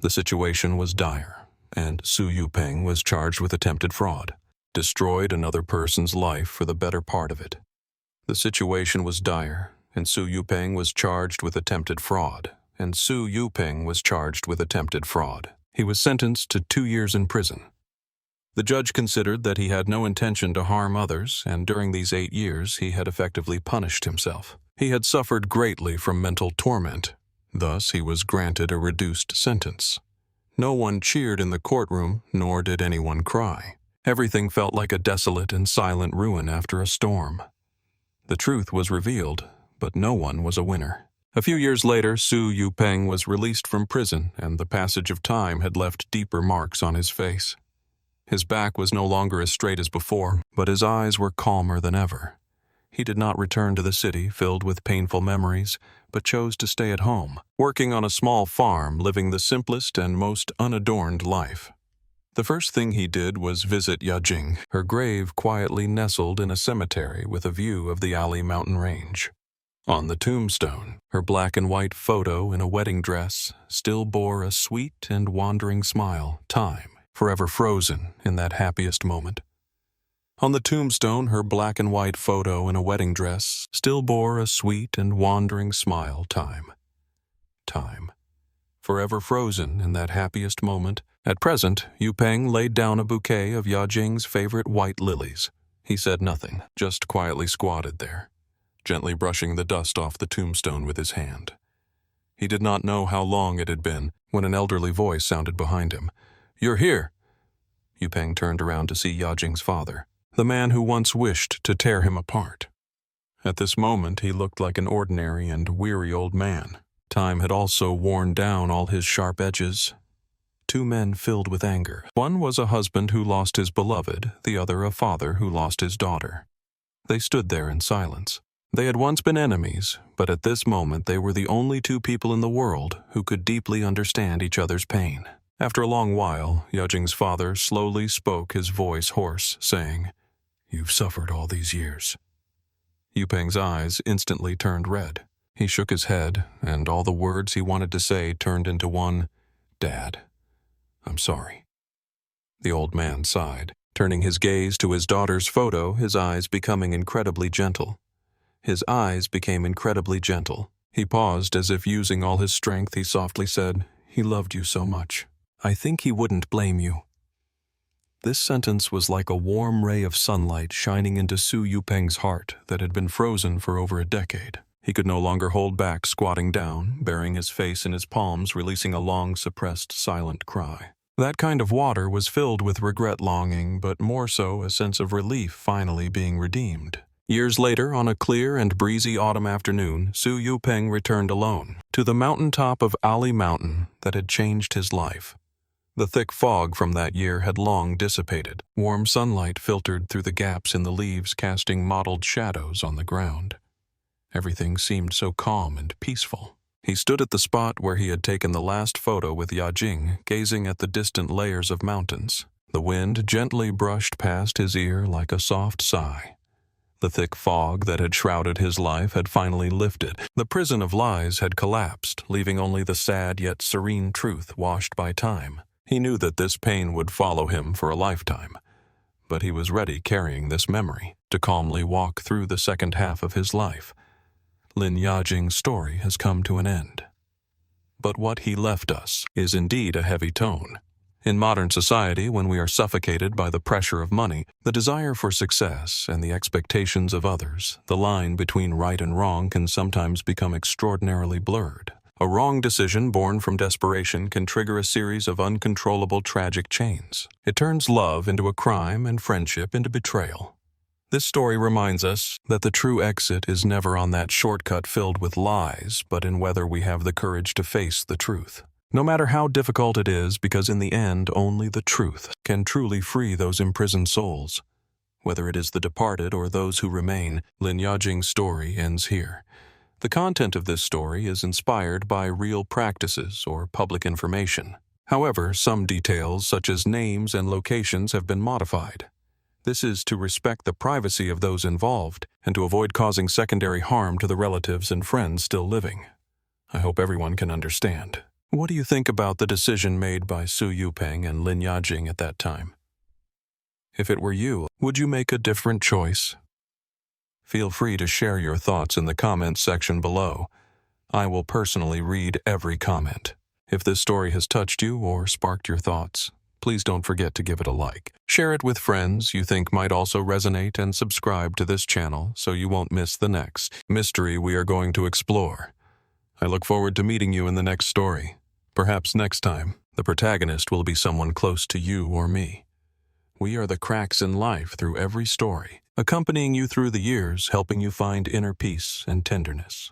[SPEAKER 1] The situation was dire, and Su Yupeng was charged with attempted fraud. Destroyed another person's life for the better part of it. The situation was dire, and Su Yupeng was charged with attempted fraud, and Su Yupeng was charged with attempted fraud. He was sentenced to 2 years in prison. The judge considered that he had no intention to harm others, and during these 8 years he had effectively punished himself. He had suffered greatly from mental torment. Thus, he was granted a reduced sentence. No one cheered in the courtroom, nor did anyone cry. Everything felt like a desolate and silent ruin after a storm. The truth was revealed, but no one was a winner. A few years later, Su Yupeng was released from prison, and the passage of time had left deeper marks on his face. His back was no longer as straight as before, but his eyes were calmer than ever. He did not return to the city filled with painful memories, but chose to stay at home, working on a small farm, living the simplest and most unadorned life. The first thing he did was visit Yajing, her grave quietly nestled in a cemetery with a view of the Ali mountain range. On the tombstone, her black and white photo in a wedding dress still bore a sweet and wandering smile, time forever frozen in that happiest moment. On the tombstone, her black and white photo in a wedding dress still bore a sweet and wandering smile, time forever frozen in that happiest moment. At present, Yupeng laid down a bouquet of Yajing's favorite white lilies. He said nothing, just quietly squatted there, gently brushing the dust off the tombstone with his hand. He did not know how long it had been when an elderly voice sounded behind him. "You're here!" Yupeng turned around to see Yajing's father, the man who once wished to tear him apart. At this moment, he looked like an ordinary and weary old man. Time had also worn down all his sharp edges. Two men filled with anger. One was a husband who lost his beloved, the other a father who lost his daughter. They stood there in silence. They had once been enemies, but at this moment they were the only two people in the world who could deeply understand each other's pain. After a long while, Yajing's father slowly spoke, his voice hoarse, saying, "You've suffered all these years." Yupeng's eyes instantly turned red. He shook his head, and all the words he wanted to say turned into one, "Dad, I'm sorry." The old man sighed, turning his gaze to his daughter's photo, his eyes becoming incredibly gentle. His eyes became incredibly gentle. He paused as if using all his strength. He softly said, "He loved you so much. I think he wouldn't blame you." This sentence was like a warm ray of sunlight shining into Su Yupeng's heart that had been frozen for over a decade. He could no longer hold back, squatting down, burying his face in his palms, releasing a long, suppressed, silent cry. That kind of water was filled with regret, longing, but more so a sense of relief finally being redeemed. Years later, on a clear and breezy autumn afternoon, Su Yupeng returned alone to the mountaintop of Ali Mountain that had changed his life. The thick fog from that year had long dissipated. Warm sunlight filtered through the gaps in the leaves, casting mottled shadows on the ground. Everything seemed so calm and peaceful. He stood at the spot where he had taken the last photo with Yajing, gazing at the distant layers of mountains. The wind gently brushed past his ear like a soft sigh. The thick fog that had shrouded his life had finally lifted. The prison of lies had collapsed, leaving only the sad yet serene truth washed by time. He knew that this pain would follow him for a lifetime, but he was ready, carrying this memory, to calmly walk through the second half of his life. Lin Yajing's story has come to an end. But what he left us is indeed a heavy tone. In modern society, when we are suffocated by the pressure of money, the desire for success, and the expectations of others, the line between right and wrong can sometimes become extraordinarily blurred. A wrong decision born from desperation can trigger a series of uncontrollable tragic chains. It turns love into a crime and friendship into betrayal. This story reminds us that the true exit is never on that shortcut filled with lies, but in whether we have the courage to face the truth. No matter how difficult it is, because in the end, only the truth can truly free those imprisoned souls. Whether it is the departed or those who remain, Lin Yajing's story ends here. The content of this story is inspired by real practices or public information. However, some details, such as names and locations, have been modified. This is to respect the privacy of those involved and to avoid causing secondary harm to the relatives and friends still living. I hope everyone can understand. What do you think about the decision made by Su Yupeng and Lin Yajing at that time? If it were you, would you make a different choice? Feel free to share your thoughts in the comments section below. I will personally read every comment. If this story has touched you or sparked your thoughts, please don't forget to give it a like. Share it with friends you think might also resonate and subscribe to this channel so you won't miss the next mystery we are going to explore. I look forward to meeting you in the next story. Perhaps next time, the protagonist will be someone close to you or me. We are the cracks in life through every story, accompanying you through the years, helping you find inner peace and tenderness.